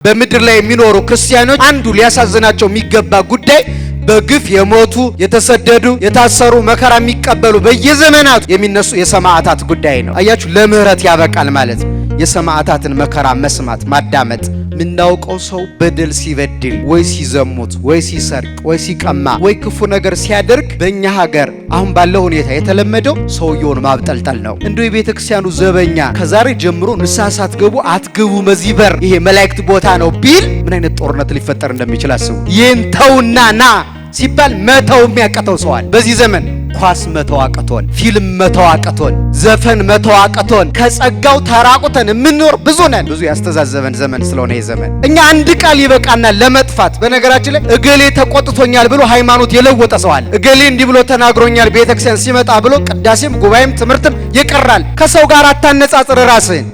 በምድር ላይ የሚኖሩ ክርስቲያኖች አንዱ ሊያሳዝናቸው የሚገባ ጉዳይ በግፍ የሞቱ የተሰደዱ የታሰሩ መከራ የሚቀበሉ በየዘመናቱ የሚነሱ የሰማዕታት ጉዳይ ነው። አያችሁ፣ ለምህረት ያበቃል ማለት ነው። የሰማዕታትን መከራ መስማት ማዳመጥ። ምናውቀው ሰው በደል ሲበድል ወይ ሲዘሙት ወይ ሲሰርቅ ወይ ሲቀማ ወይ ክፉ ነገር ሲያደርግ በእኛ ሀገር አሁን ባለው ሁኔታ የተለመደው ሰውየውን ማብጠልጠል ነው። እንዲሁ የቤተ ክርስቲያኑ ዘበኛ ከዛሬ ጀምሮ ንስሐ ሳትገቡ አትገቡ መዚበር ይሄ መላእክት ቦታ ነው ቢል ምን አይነት ጦርነት ሊፈጠር እንደሚችል አስቡ። ይህን ተውና ና ሲባል መተው የሚያቀተው ሰዋል። በዚህ ዘመን ኳስ መተው አቅቶን፣ ፊልም መተው አቅቶን፣ ዘፈን መተው አቅቶን ከጸጋው ተራቁተን የምንኖር ብዙ ነን። ብዙ ያስተዛዘበን ዘመን ስለሆነ የዘመን እኛ አንድ ቃል ይበቃናል ለመጥፋት። በነገራችን ላይ እገሌ ተቆጥቶኛል ብሎ ሃይማኖት የለወጠ ሰው አለ። እገሌ እንዲህ ብሎ ተናግሮኛል ቤተክርስቲያን ሲመጣ ብሎ ቅዳሴም ጉባኤም ትምህርትም ይቀራል። ከሰው ጋር አታነጻጽር ራስህን።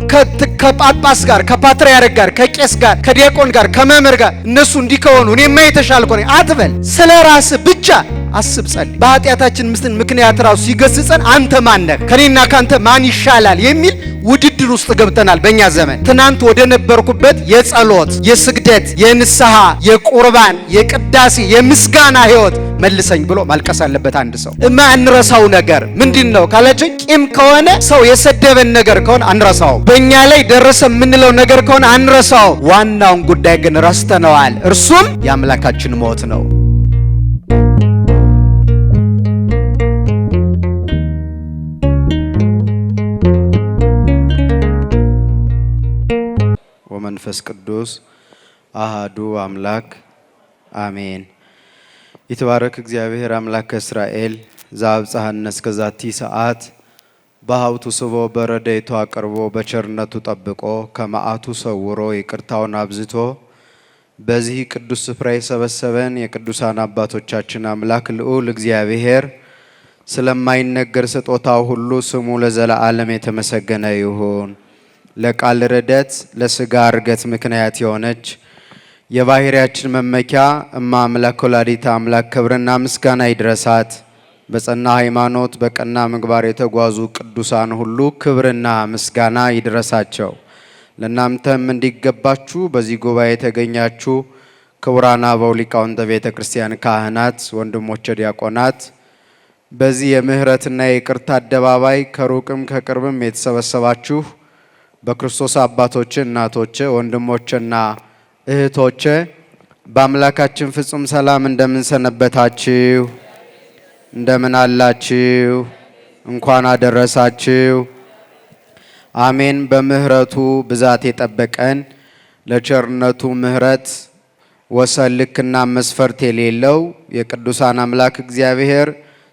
ከጳጳስ ጋር ከፓትርያርክ ጋር ከቄስ ጋር ከዲያቆን ጋር ከመምህር ጋር እነሱ እንዲህ ከሆኑ እኔማ የተሻልኩ ነኝ አትበል። ስለ ራስህ ብቻ አስብ፣ ጸልይ። በኃጢአታችን ምክንያት ራሱ ሲገስጸን አንተ ማን ነህ ከኔና ካንተ ማን ይሻላል የሚል ውድድር ውስጥ ገብተናል በእኛ ዘመን። ትናንት ወደ ነበርኩበት የጸሎት የስግደት የንስሐ የቁርባን የቅዳሴ የምስጋና ህይወት መልሰኝ ብሎ ማልቀስ አለበት አንድ ሰው። አንረሳው ነገር ምንድን ነው ካላችሁ፣ ቂም ከሆነ ሰው የሰደበን ነገር ከሆነ አንረሳው። በእኛ ላይ ደረሰ የምንለው ነገር ከሆነ አንረሳው። ዋናውን ጉዳይ ግን ረስተነዋል። እርሱም የአምላካችን ሞት ነው። ወመንፈስ ቅዱስ አሃዱ አምላክ አሜን። ይትባረክ እግዚአብሔር አምላከ እስራኤል ዘአብጽሐነ እስከ ዛቲ ሰዓት በሀብቱ ስቦ በረድኤቱ አቅርቦ በቸርነቱ ጠብቆ ከመዓቱ ሰውሮ ይቅርታውን አብዝቶ በዚህ ቅዱስ ስፍራ የሰበሰበን የቅዱሳን አባቶቻችን አምላክ ልዑል እግዚአብሔር ስለማይነገር ስጦታው ሁሉ ስሙ ለዘለዓለም የተመሰገነ ይሁን። ለቃል ርደት ለስጋ እርገት ምክንያት የሆነች የባህሪያችን መመኪያ እማ አምላክ ወላዲተ አምላክ ክብርና ምስጋና ይድረሳት። በጸና ሃይማኖት በቀና ምግባር የተጓዙ ቅዱሳን ሁሉ ክብርና ምስጋና ይድረሳቸው። ለእናንተም እንዲገባችሁ በዚህ ጉባኤ የተገኛችሁ ክቡራን አበው ሊቃውንተ ቤተ ክርስቲያን ካህናት፣ ወንድሞቼ ዲያቆናት፣ በዚህ የምህረትና የይቅርታ አደባባይ ከሩቅም ከቅርብም የተሰበሰባችሁ በክርስቶስ አባቶቼ፣ እናቶቼ፣ ወንድሞቼና እህቶቼ በአምላካችን ፍጹም ሰላም እንደምን ሰነበታችሁ? እንደምን አላችሁ? እንኳን አደረሳችሁ። አሜን። በምህረቱ ብዛት የጠበቀን ለቸርነቱ ምህረት ወሰን ልክና መስፈርት የሌለው የቅዱሳን አምላክ እግዚአብሔር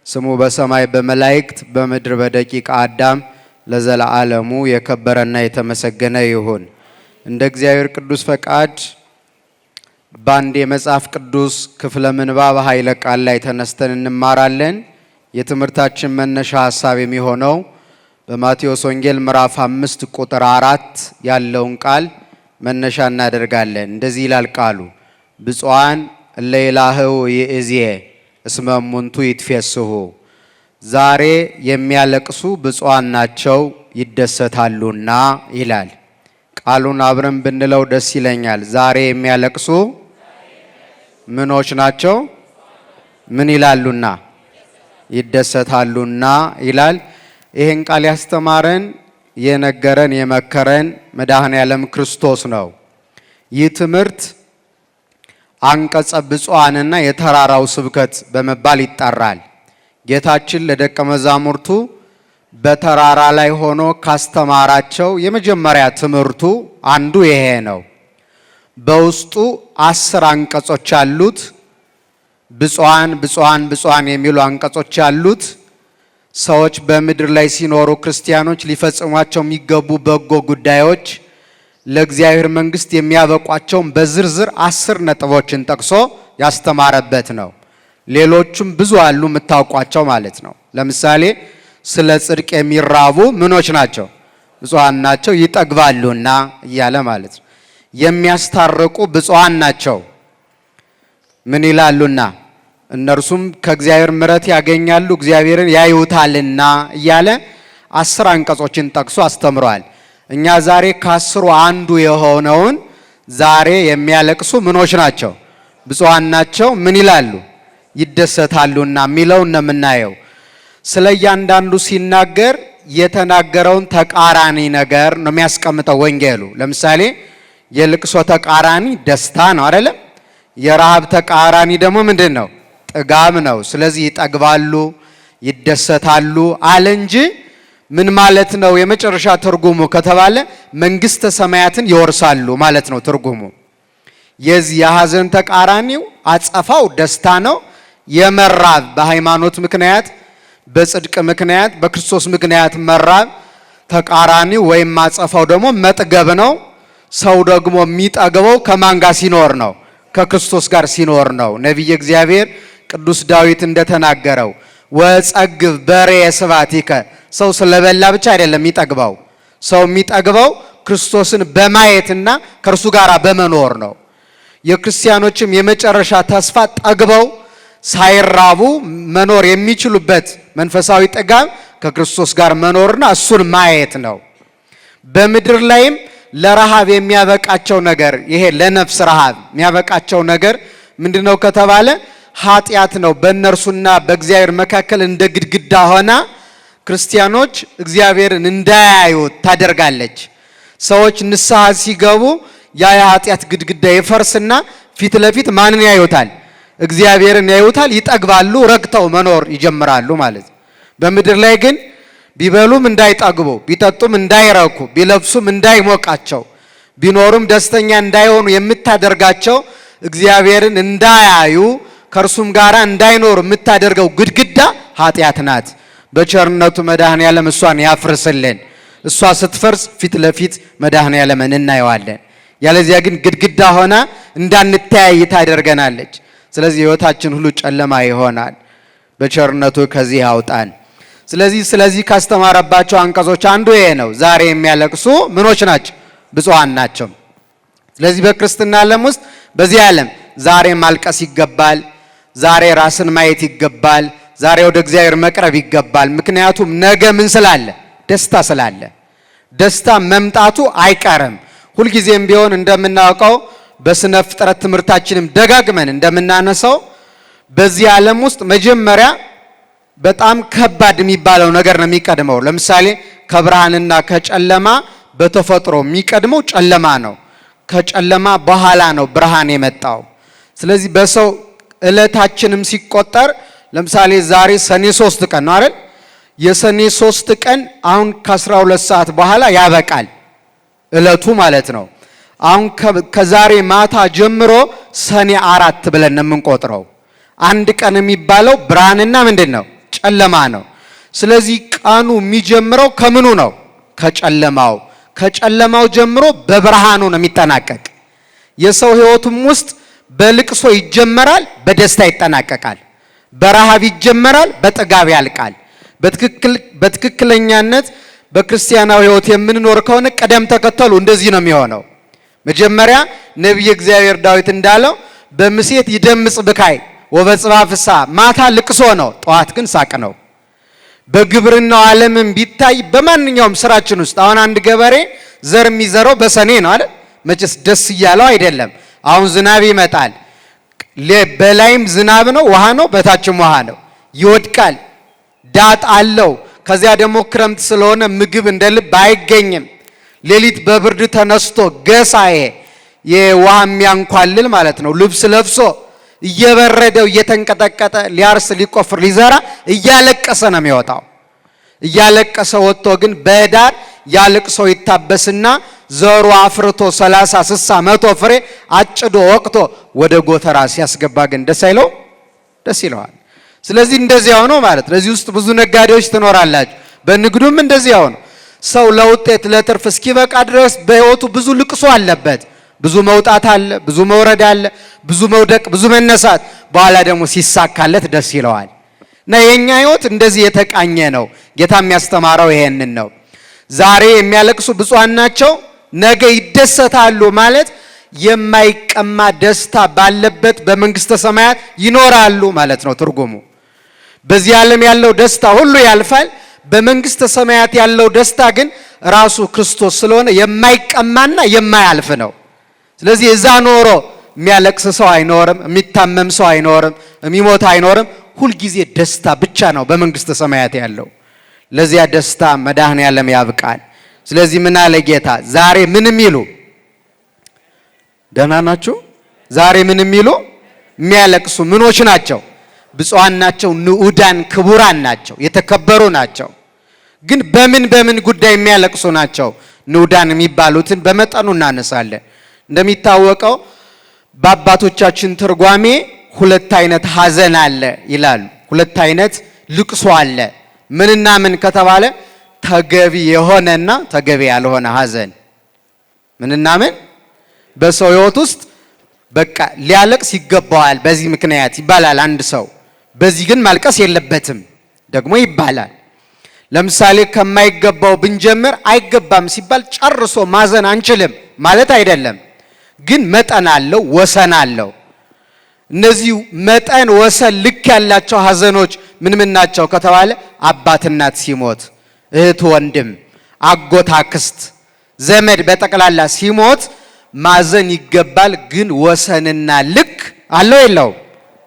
ስሙ በሰማይ በመላእክት በምድር በደቂቀ አዳም ለዘለዓለሙ የከበረና የተመሰገነ ይሁን። እንደ እግዚአብሔር ቅዱስ ፈቃድ በአንድ የመጽሐፍ ቅዱስ ክፍለ ምንባብ ኃይለ ቃል ላይ ተነስተን እንማራለን። የትምህርታችን መነሻ ሐሳብ የሚሆነው በማቴዎስ ወንጌል ምዕራፍ 5 ቁጥር 4 ያለውን ቃል መነሻ እናደርጋለን። እንደዚህ ይላል ቃሉ፣ ብፁዓን እለ ይላህው ይእዜየ እስመ እሙንቱ ይትፌስሑ። ዛሬ የሚያለቅሱ ብፁዓን ናቸው ይደሰታሉና ይላል። ቃሉን አብረን ብንለው ደስ ይለኛል። ዛሬ የሚያለቅሱ ምኖች ናቸው? ምን ይላሉና? ይደሰታሉና ይላል። ይህን ቃል ያስተማረን የነገረን የመከረን መድኃኔ ዓለም ክርስቶስ ነው። ይህ ትምህርት አንቀጸ ብፁዓንና የተራራው ስብከት በመባል ይጠራል። ጌታችን ለደቀ መዛሙርቱ በተራራ ላይ ሆኖ ካስተማራቸው የመጀመሪያ ትምህርቱ አንዱ ይሄ ነው። በውስጡ 10 አንቀጾች አሉት። ብፁዓን ብፁዓን ብፁዓን የሚሉ አንቀጾች አሉት። ሰዎች በምድር ላይ ሲኖሩ ክርስቲያኖች ሊፈጽሟቸው የሚገቡ በጎ ጉዳዮች ለእግዚአብሔር መንግሥት የሚያበቋቸውን በዝርዝር 10 ነጥቦችን ጠቅሶ ያስተማረበት ነው። ሌሎቹም ብዙ አሉ የምታውቋቸው ማለት ነው። ለምሳሌ ስለ ጽድቅ የሚራቡ ምኖች ናቸው? ብፁዓን ናቸው ይጠግባሉና እያለ ማለት ነው። የሚያስታርቁ ብፁዓን ናቸው ምን ይላሉና? እነርሱም ከእግዚአብሔር ምሕረት ያገኛሉ እግዚአብሔርን ያዩታልና እያለ 10 አንቀጾችን ጠቅሶ አስተምሯል። እኛ ዛሬ ከ10 አንዱ የሆነውን ዛሬ የሚያለቅሱ ምኖች ናቸው? ብፁዓን ናቸው። ምን ይላሉ? ይደሰታሉና የሚለውን ነው የምናየው። ስለ እያንዳንዱ ሲናገር የተናገረውን ተቃራኒ ነገር ነው የሚያስቀምጠው ወንጌሉ። ለምሳሌ የልቅሶ ተቃራኒ ደስታ ነው አይደለም? የረሃብ ተቃራኒ ደግሞ ምንድን ነው? ጥጋብ ነው። ስለዚህ ይጠግባሉ፣ ይደሰታሉ አለ እንጂ ምን ማለት ነው የመጨረሻ ትርጉሙ ከተባለ መንግስተ ሰማያትን ይወርሳሉ ማለት ነው ትርጉሙ። የዚህ የሐዘን ተቃራኒው አጸፋው ደስታ ነው። የመራብ በሃይማኖት ምክንያት፣ በጽድቅ ምክንያት፣ በክርስቶስ ምክንያት መራብ ተቃራኒው ወይም አጸፋው ደግሞ መጥገብ ነው። ሰው ደግሞ የሚጠግበው ከማን ጋር ሲኖር ነው? ከክርስቶስ ጋር ሲኖር ነው። ነቢየ እግዚአብሔር ቅዱስ ዳዊት እንደተናገረው ወጸግብ በሬ ስብሐቲከ፣ ሰው ስለበላ ብቻ አይደለም የሚጠግበው። ሰው የሚጠግበው ክርስቶስን በማየትና ከእርሱ ጋር በመኖር ነው። የክርስቲያኖችም የመጨረሻ ተስፋ ጠግበው ሳይራቡ መኖር የሚችሉበት መንፈሳዊ ጥጋብ ከክርስቶስ ጋር መኖርና እሱን ማየት ነው። በምድር ላይም ለረሃብ የሚያበቃቸው ነገር ይሄ ለነፍስ ረሃብ የሚያበቃቸው ነገር ምንድነው ከተባለ ኃጢአት ነው። በእነርሱና በእግዚአብሔር መካከል እንደ ግድግዳ ሆና ክርስቲያኖች እግዚአብሔርን እንዳያዩት ታደርጋለች። ሰዎች ንስሐ ሲገቡ ያ የኃጢአት ግድግዳ ይፈርስና ፊት ለፊት ማንን ያዩታል? እግዚአብሔርን ያዩታል። ይጠግባሉ፣ ረክተው መኖር ይጀምራሉ ማለት ነው። በምድር ላይ ግን ቢበሉም እንዳይጠግቡ፣ ቢጠጡም እንዳይረኩ፣ ቢለብሱም እንዳይሞቃቸው፣ ቢኖሩም ደስተኛ እንዳይሆኑ የምታደርጋቸው እግዚአብሔርን እንዳያዩ ከእርሱም ጋር እንዳይኖሩ የምታደርገው ግድግዳ ኃጢአት ናት። በቸርነቱ መድኃኔዓለም እሷን ያፍርስልን። እሷ ስትፈርስ ፊት ለፊት መድኃኔዓለምን እናየዋለን። ያለዚያ ግን ግድግዳ ሆና እንዳንተያይ ታደርገናለች። ስለዚህ ሕይወታችን ሁሉ ጨለማ ይሆናል። በቸርነቱ ከዚህ ያውጣን። ስለዚህ ካስተማረባቸው አንቀጾች አንዱ ይሄ ነው። ዛሬ የሚያለቅሱ ምኖች ናቸው? ብፁዓን ናቸው። ስለዚህ በክርስትና ዓለም ውስጥ በዚህ ዓለም ዛሬ ማልቀስ ይገባል። ዛሬ ራስን ማየት ይገባል። ዛሬ ወደ እግዚአብሔር መቅረብ ይገባል። ምክንያቱም ነገ ምን ስላለ? ደስታ ስላለ። ደስታ መምጣቱ አይቀርም። ሁልጊዜም ቢሆን እንደምናውቀው በስነ ፍጥረት ትምህርታችንም ደጋግመን እንደምናነሳው በዚህ ዓለም ውስጥ መጀመሪያ በጣም ከባድ የሚባለው ነገር ነው የሚቀድመው። ለምሳሌ ከብርሃንና ከጨለማ በተፈጥሮ የሚቀድመው ጨለማ ነው። ከጨለማ በኋላ ነው ብርሃን የመጣው። ስለዚህ በሰው ዕለታችንም ሲቆጠር ለምሳሌ ዛሬ ሰኔ 3 ቀን ነው አይደል? የሰኔ 3 ቀን አሁን ከ12 ሰዓት በኋላ ያበቃል ዕለቱ ማለት ነው። አሁን ከዛሬ ማታ ጀምሮ ሰኔ 4 ብለን ነው የምንቆጥረው። አንድ ቀን የሚባለው ብርሃንና ምንድነው? ጨለማ ነው። ስለዚህ ቀኑ የሚጀምረው ከምኑ ነው? ከጨለማው። ከጨለማው ጀምሮ በብርሃኑ ነው የሚጠናቀቅ። የሰው ሕይወቱም ውስጥ በልቅሶ ይጀመራል፣ በደስታ ይጠናቀቃል። በረሃብ ይጀመራል፣ በጥጋብ ያልቃል። በትክክለኛነት በክርስቲያናዊ ሕይወት የምንኖር ከሆነ ቀደም ተከተሉ እንደዚህ ነው የሚሆነው። መጀመሪያ ነቢየ እግዚአብሔር ዳዊት እንዳለው በምሴት ይደምጽ ብካይ ወበጽባ ፍስሐ፣ ማታ ልቅሶ ነው፣ ጠዋት ግን ሳቅ ነው። በግብርናው ዓለምም ቢታይ በማንኛውም ስራችን ውስጥ አሁን አንድ ገበሬ ዘር የሚዘራው በሰኔ ነው አይደል? መቼስ ደስ እያለው አይደለም። አሁን ዝናብ ይመጣል፣ በላይም ዝናብ ነው፣ ውሃ ነው፣ በታችም ውሃ ነው። ይወድቃል፣ ዳጥ አለው። ከዚያ ደግሞ ክረምት ስለሆነ ምግብ እንደ ልብ አይገኝም። ሌሊት በብርድ ተነስቶ ገሳዬ የውሃ የሚያንኳልል ማለት ነው ልብስ ለብሶ እየበረደው እየተንቀጠቀጠ ሊያርስ ሊቆፍር ሊዘራ እያለቀሰ ነው የሚወጣው። እያለቀሰ ወጥቶ ግን በዳር ያለቅሶ ይታበስና ዘሩ አፍርቶ 30 60 100 ፍሬ አጭዶ ወቅቶ ወደ ጎተራ ሲያስገባ ግን ደስ አይለው? ደስ ይለዋል። ስለዚህ እንደዚያው ነው ማለት። ለዚህ ውስጥ ብዙ ነጋዴዎች ትኖራላችሁ። በንግዱም እንደዚያው ነው። ሰው ለውጤት ለትርፍ እስኪበቃ ድረስ በሕይወቱ ብዙ ልቅሶ አለበት። ብዙ መውጣት አለ፣ ብዙ መውረድ አለ፣ ብዙ መውደቅ፣ ብዙ መነሳት። በኋላ ደግሞ ሲሳካለት ደስ ይለዋል። እና የኛ ሕይወት እንደዚህ የተቃኘ ነው። ጌታ የሚያስተማረው ይሄንን ነው። ዛሬ የሚያለቅሱ ብፁዓን ናቸው፣ ነገ ይደሰታሉ ማለት የማይቀማ ደስታ ባለበት በመንግስተ ሰማያት ይኖራሉ ማለት ነው ትርጉሙ። በዚህ ዓለም ያለው ደስታ ሁሉ ያልፋል። በመንግስተ ሰማያት ያለው ደስታ ግን ራሱ ክርስቶስ ስለሆነ የማይቀማና የማያልፍ ነው። ስለዚህ እዛ ኖሮ የሚያለቅስ ሰው አይኖርም፣ የሚታመም ሰው አይኖርም፣ የሚሞት አይኖርም። ሁል ጊዜ ደስታ ብቻ ነው በመንግስተ ሰማያት ያለው። ለዚያ ደስታ መድኃኔዓለም ያብቃል። ስለዚህ ምን አለ ጌታ? ዛሬ ምን የሚሉ ደህና ናችሁ? ዛሬ ምን የሚሉ የሚያለቅሱ ምኖች ናቸው? ብፁዓን ናቸው፣ ንዑዳን ክቡራን ናቸው፣ የተከበሩ ናቸው። ግን በምን ጉዳይ የሚያለቅሱ ናቸው? ንዑዳን የሚባሉትን በመጠኑ እናነሳለን። እንደሚታወቀው በአባቶቻችን ትርጓሜ ሁለት አይነት ሐዘን አለ ይላሉ። ሁለት አይነት ልቅሶ አለ። ምንና ምን ከተባለ ተገቢ የሆነና ተገቢ ያልሆነ ሐዘን። ምንና ምን? በሰው ሕይወት ውስጥ በቃ ሊያለቅስ ይገባዋል በዚህ ምክንያት ይባላል አንድ ሰው። በዚህ ግን ማልቀስ የለበትም ደግሞ ይባላል። ለምሳሌ ከማይገባው ብንጀምር አይገባም ሲባል ጨርሶ ማዘን አንችልም ማለት አይደለም። ግን መጠን አለው፣ ወሰን አለው። እነዚህ መጠን ወሰን ልክ ያላቸው ሐዘኖች ምን ናቸው ከተባለ አባት እናት ሲሞት፣ እህት ወንድም፣ አጎት አክስት፣ ዘመድ በጠቅላላ ሲሞት ማዘን ይገባል። ግን ወሰንና ልክ አለው የለው?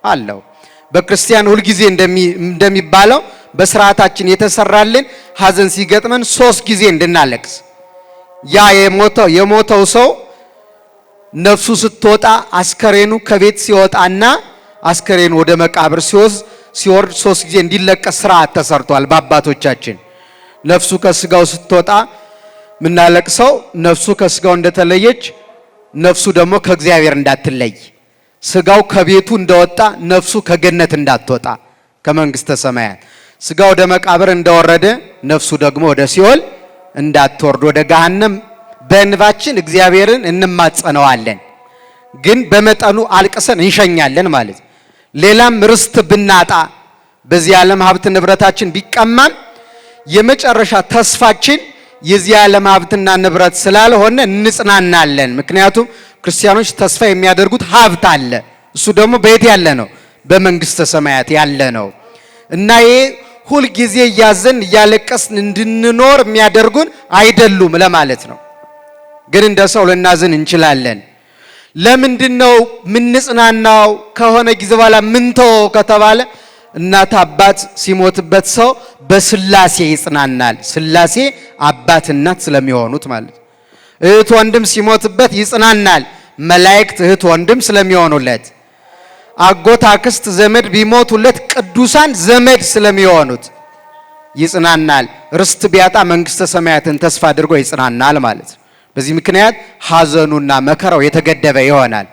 አለው። በክርስቲያን ሁልጊዜ እንደሚባለው በስርዓታችን የተሰራልን ሐዘን ሲገጥመን 3 ጊዜ እንድናለቅስ። ያ የሞተው ሰው ነፍሱ ስትወጣ አስከሬኑ ከቤት ሲወጣና አስከሬኑ ወደ መቃብር ሲወርድ 3 ጊዜ እንዲለቀስ ስርዓት ተሰርቷል በአባቶቻችን። ነፍሱ ከስጋው ስትወጣ ምናለቅሰው ነፍሱ ከስጋው እንደተለየች ነፍሱ ደግሞ ከእግዚአብሔር እንዳትለይ፣ ስጋው ከቤቱ እንደወጣ ነፍሱ ከገነት እንዳትወጣ ከመንግስተ ሰማያት፣ ስጋው ወደ መቃብር እንደወረደ ነፍሱ ደግሞ ወደ ሲኦል እንዳትወርድ ወደ ገሃነም በእንባችን እግዚአብሔርን እንማጸነዋለን። ግን በመጠኑ አልቅሰን እንሸኛለን ማለት። ሌላም ርስት ብናጣ በዚህ ዓለም ሀብት ንብረታችን ቢቀማም የመጨረሻ ተስፋችን የዚህ ዓለም ሀብትና ንብረት ስላልሆነ እንጽናናለን። ምክንያቱም ክርስቲያኖች ተስፋ የሚያደርጉት ሀብት አለ። እሱ ደግሞ በየት ያለ ነው? በመንግስተ ሰማያት ያለ ነው። እና ይሄ ሁል ጊዜ እያዘን እያለቀስን እንድንኖር የሚያደርጉን አይደሉም ለማለት ነው። ግን እንደ ሰው ልናዝን እንችላለን። ለምንድነው ምንጽናናው? ከሆነ ጊዜ በኋላ ምንተው ከተባለ እናት አባት ሲሞትበት ሰው በስላሴ ይጽናናል። ስላሴ አባት እናት ስለሚሆኑት ማለት። እህት ወንድም ሲሞትበት ይጽናናል። መላእክት እህት ወንድም ስለሚሆኑለት። አጎት አክስት ዘመድ ቢሞቱለት ቅዱሳን ዘመድ ስለሚሆኑት ይጽናናል። ርስት ቢያጣ መንግስተ ሰማያትን ተስፋ አድርጎ ይጽናናል ማለት ነው። በዚህ ምክንያት ሐዘኑና መከራው የተገደበ ይሆናል።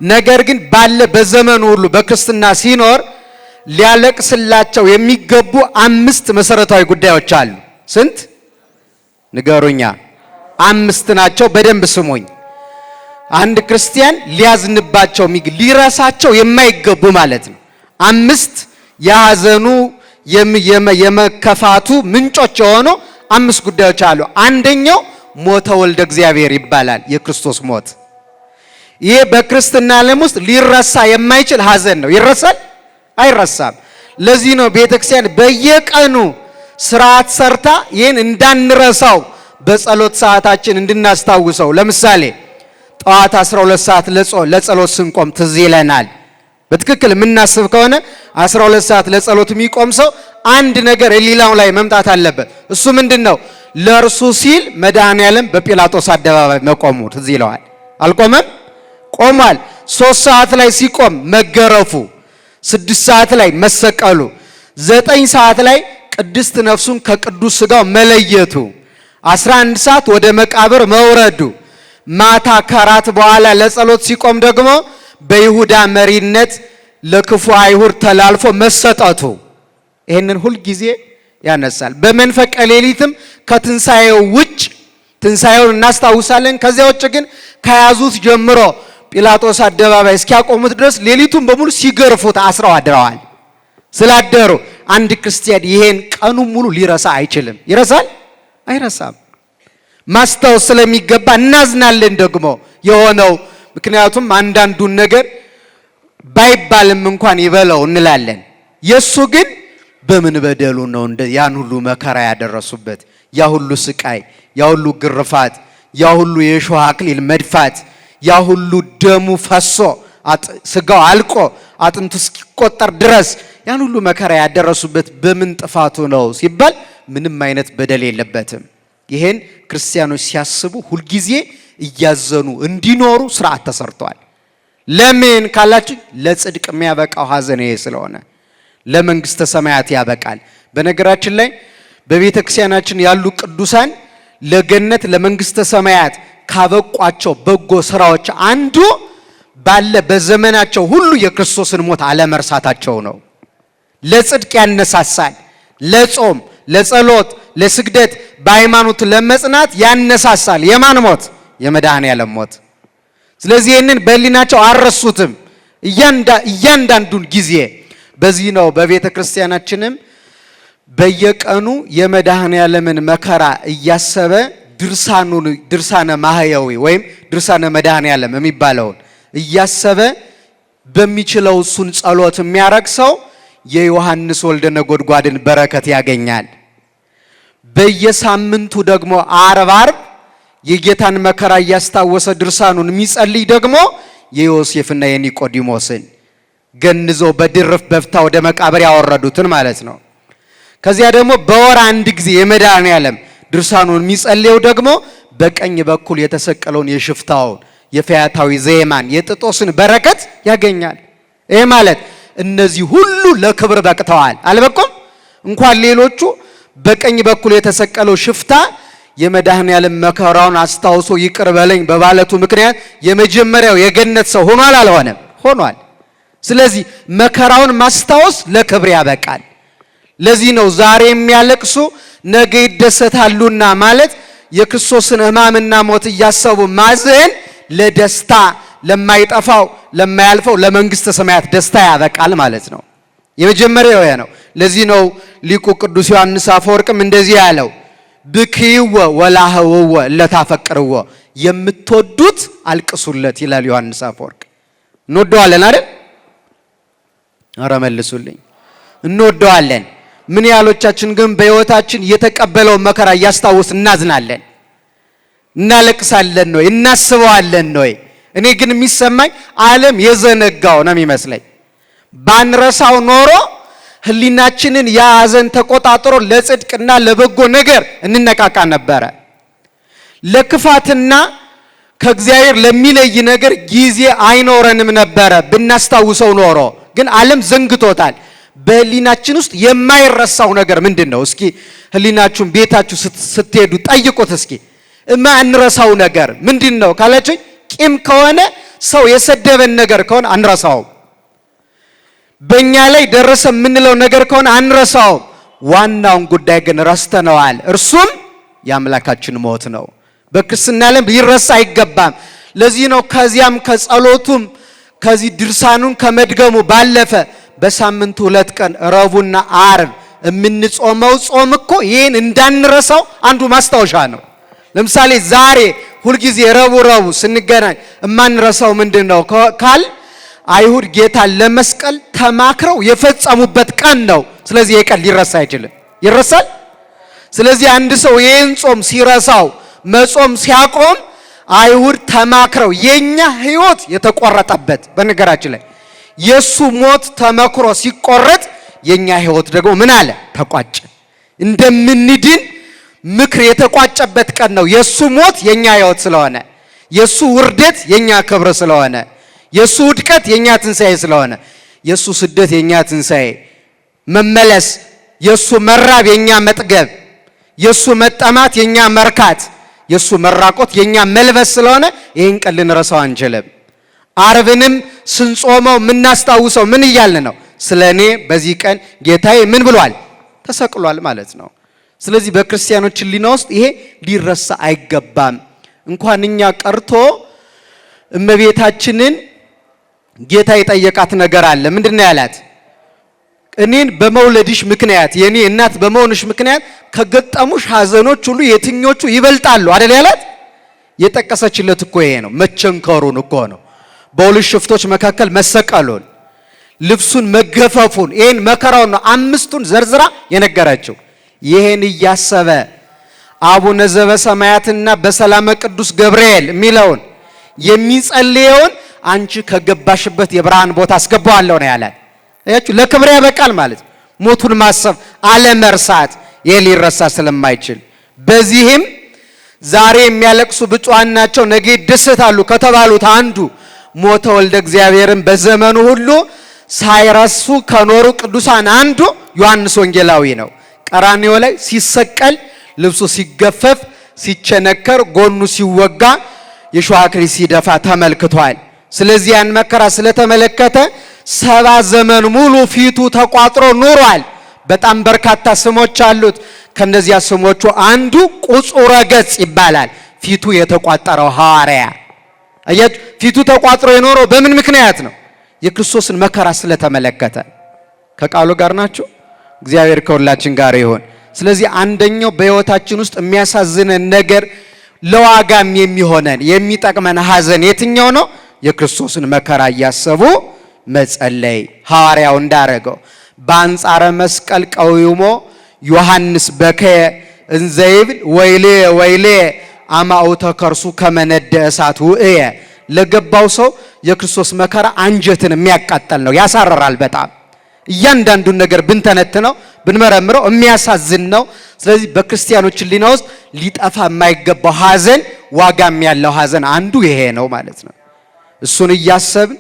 ነገር ግን ባለ በዘመኑ ሁሉ በክርስትና ሲኖር ሊያለቅስላቸው የሚገቡ 5 መሰረታዊ ጉዳዮች አሉ። ስንት ንገሩኛ? 5 ናቸው። በደንብ ስሙኝ። አንድ ክርስቲያን ሊያዝንባቸው ሊረሳቸው የማይገቡ ማለት ነው። 5 የሐዘኑ የመከፋቱ ምንጮች የሆኑ 5 ጉዳዮች አሉ። አንደኛው ሞተ ወልደ እግዚአብሔር ይባላል። የክርስቶስ ሞት። ይሄ በክርስትና ዓለም ውስጥ ሊረሳ የማይችል ሐዘን ነው። ይረሳል? አይረሳም። ለዚህ ነው ቤተክርስቲያን በየቀኑ ስርዓት ሰርታ ይህን እንዳንረሳው በጸሎት ሰዓታችን እንድናስታውሰው። ለምሳሌ ጠዋት 12 ሰዓት ለጸሎት ስንቆም ትዝ ይለናል። በትክክል የምናስብ ከሆነ 12 ሰዓት ለጸሎት የሚቆም ሰው አንድ ነገር ሕሊናው ላይ መምጣት አለበት። እሱ ምንድነው? ለእርሱ ሲል መድኃኔዓለም በጲላጦስ አደባባይ መቆሙ ትዝ ይለዋል። አልቆመም? ቆሟል። 3 ሰዓት ላይ ሲቆም መገረፉ፣ 6 ሰዓት ላይ መሰቀሉ፣ 9 ሰዓት ላይ ቅድስት ነፍሱን ከቅዱስ ሥጋው መለየቱ፣ 11 ሰዓት ወደ መቃብር መውረዱ፣ ማታ ከራት በኋላ ለጸሎት ሲቆም ደግሞ በይሁዳ መሪነት ለክፉ አይሁድ ተላልፎ መሰጠቱ። ይህንን ሁል ጊዜ ያነሳል። በመንፈቀ ሌሊትም ከትንሳኤው ውጭ ትንሳኤውን እናስታውሳለን። ከዚያ ውጭ ግን ከያዙት ጀምሮ ጲላጦስ አደባባይ እስኪያቆሙት ድረስ ሌሊቱን በሙሉ ሲገርፉት አስረው አድረዋል። ስላደሩ አንድ ክርስቲያን ይሄን ቀኑ ሙሉ ሊረሳ አይችልም። ይረሳል? አይረሳም። ማስታወስ ስለሚገባ እናዝናለን ደግሞ የሆነው። ምክንያቱም አንዳንዱን ነገር ባይባልም እንኳን ይበለው እንላለን። የሱ ግን በምን በደሉ ነው ያን ሁሉ መከራ ያደረሱበት? ያ ሁሉ ስቃይ፣ ያ ሁሉ ግርፋት፣ ያ ሁሉ የእሾህ አክሊል መድፋት፣ ያ ሁሉ ደሙ ፈሶ ስጋው አልቆ አጥንቱ እስኪቆጠር ድረስ ያን ሁሉ መከራ ያደረሱበት በምን ጥፋቱ ነው ሲባል ምንም አይነት በደል የለበትም። ይሄን ክርስቲያኖች ሲያስቡ ሁልጊዜ እያዘኑ እንዲኖሩ ስርዓት ተሰርቷል። ለምን ካላችሁ ለጽድቅ የሚያበቃው ሐዘን ይሄ ስለሆነ ለመንግስተ ሰማያት ያበቃል። በነገራችን ላይ በቤተ ክርስቲያናችን ያሉ ቅዱሳን ለገነት ለመንግስተ ሰማያት ካበቋቸው በጎ ስራዎች አንዱ ባለ በዘመናቸው ሁሉ የክርስቶስን ሞት አለመርሳታቸው ነው። ለጽድቅ ያነሳሳል። ለጾም፣ ለጸሎት፣ ለስግደት በሃይማኖት ለመጽናት ያነሳሳል። የማን ሞት? የመድኃኔዓለም ሞት። ስለዚህ ይህንን በህሊናቸው አልረሱትም እያንዳንዱን ጊዜ። በዚህ ነው በቤተ ክርስቲያናችንም በየቀኑ የመድኃኔዓለምን መከራ እያሰበ ድርሳነ ማህያዊ ወይም ድርሳነ መድኃኔዓለም የሚባለውን እያሰበ በሚችለው እሱን ጸሎት የሚያረግ ሰው የዮሐንስ ወልደ ነጎድጓድን በረከት ያገኛል። በየሳምንቱ ደግሞ ዓርብ የጌታን መከራ እያስታወሰ ድርሳኑን የሚጸልይ ደግሞ የዮሴፍና የኒቆዲሞስን ገንዞ በድርፍ በፍታ ወደ መቃብር ያወረዱትን ማለት ነው። ከዚያ ደግሞ በወር አንድ ጊዜ የመድኃኔዓለም ድርሳኑን የሚጸልየው ደግሞ በቀኝ በኩል የተሰቀለውን የሽፍታውን የፈያታዊ ዘየማን የጥጦስን በረከት ያገኛል። ይሄ ማለት እነዚህ ሁሉ ለክብር በቅተዋል። አልበቁም? እንኳን ሌሎቹ በቀኝ በኩል የተሰቀለው ሽፍታ የመድኃኔዓለም መከራውን አስታውሶ ይቅር በለኝ በባለቱ ምክንያት የመጀመሪያው የገነት ሰው ሆኗል። አልሆነም? ሆኗል። ስለዚህ መከራውን ማስታወስ ለክብር ያበቃል። ለዚህ ነው ዛሬ የሚያለቅሱ ነገ ይደሰታሉና ማለት የክርስቶስን ሕማምና ሞት እያሰቡ ማዘን ለደስታ ለማይጠፋው ለማያልፈው ለመንግስተ ሰማያት ደስታ ያበቃል ማለት ነው። የመጀመሪያው ያ ነው። ለዚህ ነው ሊቁ ቅዱስ ዮሐንስ አፈወርቅም እንደዚህ ያለው ብክይወ ወላህወ ለታፈቅርወ የምትወዱት አልቅሱለት ይላል ዮሐንስ አፈወርቅ። እንወደዋለን አይደል? ኧረ መልሱልኝ። እንወደዋለን። ምን ያህሎቻችን ግን በህይወታችን የተቀበለው መከራ እያስታወስ እናዝናለን? እናለቅሳለን ነው? እናስበዋለን ነው? እኔ ግን የሚሰማኝ ዓለም የዘነጋው ነው የሚመስለኝ። ባንረሳው ኖሮ ህሊናችንን ያዘን ተቆጣጥሮ ለጽድቅና ለበጎ ነገር እንነቃቃ ነበረ። ለክፋትና ከእግዚአብሔር ለሚለይ ነገር ጊዜ አይኖረንም ነበረ ብናስታውሰው ኖሮ። ግን ዓለም ዘንግቶታል። በህሊናችን ውስጥ የማይረሳው ነገር ምንድን ነው? እስኪ ህሊናችሁን ቤታችሁ ስትሄዱ ጠይቁት እስኪ። የማንረሳው ነገር ምንድን ነው ካላችሁ፣ ቂም ከሆነ ሰው የሰደበን ነገር ከሆነ አንረሳውም። በእኛ ላይ ደረሰ የምንለው ነገር ከሆነ አንረሳውም። ዋናውን ጉዳይ ግን ረስተነዋል። እርሱም የአምላካችን ሞት ነው። በክርስትና ዓለም ሊረሳ አይገባም። ለዚህ ነው ከዚያም ከጸሎቱም ከዚህ ድርሳኑን ከመድገሙ ባለፈ በሳምንቱ 2 ቀን ረቡዕና ዓርብ የምንጾመው ጾም እኮ ይህን እንዳንረሳው አንዱ ማስታወሻ ነው። ለምሳሌ ዛሬ ሁልጊዜ ረቡዕ ስንገናኝ የማንረሳው ምንድን ነው ካል አይሁድ ጌታን ለመስቀል ተማክረው የፈጸሙበት ቀን ነው። ስለዚህ ይህ ቀን ሊረሳ አይችልም። ይረሳል? ስለዚህ አንድ ሰው ይህን ጾም ሲረሳው መጾም ሲያቆም አይሁድ ተማክረው የኛ ህይወት የተቆረጠበት፣ በነገራችን ላይ የሱ ሞት ተመክሮ ሲቆረጥ የኛ ህይወት ደግሞ ምን አለ? ተቋጨ። እንደምንድን ምክር የተቋጨበት ቀን ነው። የሱ ሞት የኛ ህይወት ስለሆነ፣ የሱ ውርደት የኛ ክብር ስለሆነ፣ የሱ ውድቀት የኛ ትንሣኤ ስለሆነ፣ የሱ ስደት የኛ ትንሣኤ መመለስ፣ የሱ መራብ የኛ መጥገብ፣ የሱ መጠማት የኛ መርካት፣ የሱ መራቆት የኛ መልበስ ስለሆነ ይህን ቀን ልንረሳው አንችልም። ዓርብንም ስንጾመው የምናስታውሰው ምን እያልን ነው? ስለኔ በዚህ ቀን ጌታዬ ምን ብሏል? ተሰቅሏል ማለት ነው። ስለዚህ በክርስቲያኖች ሕሊና ውስጥ ይሄ ሊረሳ አይገባም። እንኳን እኛ ቀርቶ እመቤታችንን ጌታ የጠየቃት ነገር አለ። ምንድነው ያላት? እኔን በመውለድሽ ምክንያት የኔ እናት በመሆንሽ ምክንያት ከገጠሙሽ ሐዘኖች ሁሉ የትኞቹ ይበልጣሉ አይደል ያላት? የጠቀሰችለት እኮ ይሄ ነው። መቸንከሩን እኮ ነው። በሁለት ሽፍቶች መካከል መሰቀሉን፣ ልብሱን መገፈፉን፣ ይሄን መከራውን ነው 5ቱን ዘርዝራ የነገረችው። ይሄን እያሰበ አቡነ ዘበሰማያትና በሰላመ ቅዱስ ገብርኤል የሚለውን የሚጸልየውን አንቺ ከገባሽበት የብርሃን ቦታ አስገባዋለሁ ነው ያላት። አያችሁ ለክብር ያበቃል ማለት ሞቱን ማሰብ አለመርሳት ሊረሳ ስለማይችል በዚህም ዛሬ የሚያለቅሱ ብፁዓን ናቸው ነገ ይደሰታሉ ከተባሉት አንዱ ሞተ ወልደ እግዚአብሔርን በዘመኑ ሁሉ ሳይረሱ ከኖሩ ቅዱሳን አንዱ ዮሐንስ ወንጌላዊ ነው። ቀራንዮ ላይ ሲሰቀል ልብሱ ሲገፈፍ ሲቸነከር ጎኑ ሲወጋ የሾህ አክሊል ሲደፋ ተመልክቷል። ስለዚህ ያን መከራ ስለተመለከተ 70 ዘመን ሙሉ ፊቱ ተቋጥሮ ኑሯል። በጣም በርካታ ስሞች አሉት። ከነዚያ ስሞቹ አንዱ ቁጹረ ገጽ ይባላል። ፊቱ የተቋጠረው ሐዋርያ። አያችሁ ፊቱ ተቋጥሮ የኖረው በምን ምክንያት ነው? የክርስቶስን መከራ ስለተመለከተ። ከቃሉ ጋር ናችሁ? እግዚአብሔር ከሁላችን ጋር ይሁን። ስለዚህ አንደኛው በሕይወታችን ውስጥ የሚያሳዝነን ነገር ለዋጋም የሚሆነን የሚጠቅመን ሐዘን የትኛው ነው? የክርስቶስን መከራ እያሰቡ መጸለይ። ሐዋርያው እንዳረገው በአንጻረ መስቀል ቀዊሞ ዮሐንስ በከየ እንዘይብል ወይሌ ወይሌ አማውተ ከርሱ ከመነደ እሳት ውእየ። ለገባው ሰው የክርስቶስ መከራ አንጀትን የሚያቃጠል ነው፣ ያሳረራል በጣም እያንዳንዱን ነገር ብንተነትነው ብንመረምረው የሚያሳዝን ነው። ስለዚህ በክርስቲያኖች ሕሊና ውስጥ ሊጠፋ የማይገባው ሐዘን ዋጋም ያለው ሐዘን አንዱ ይሄ ነው ማለት ነው። እሱን እያሰብን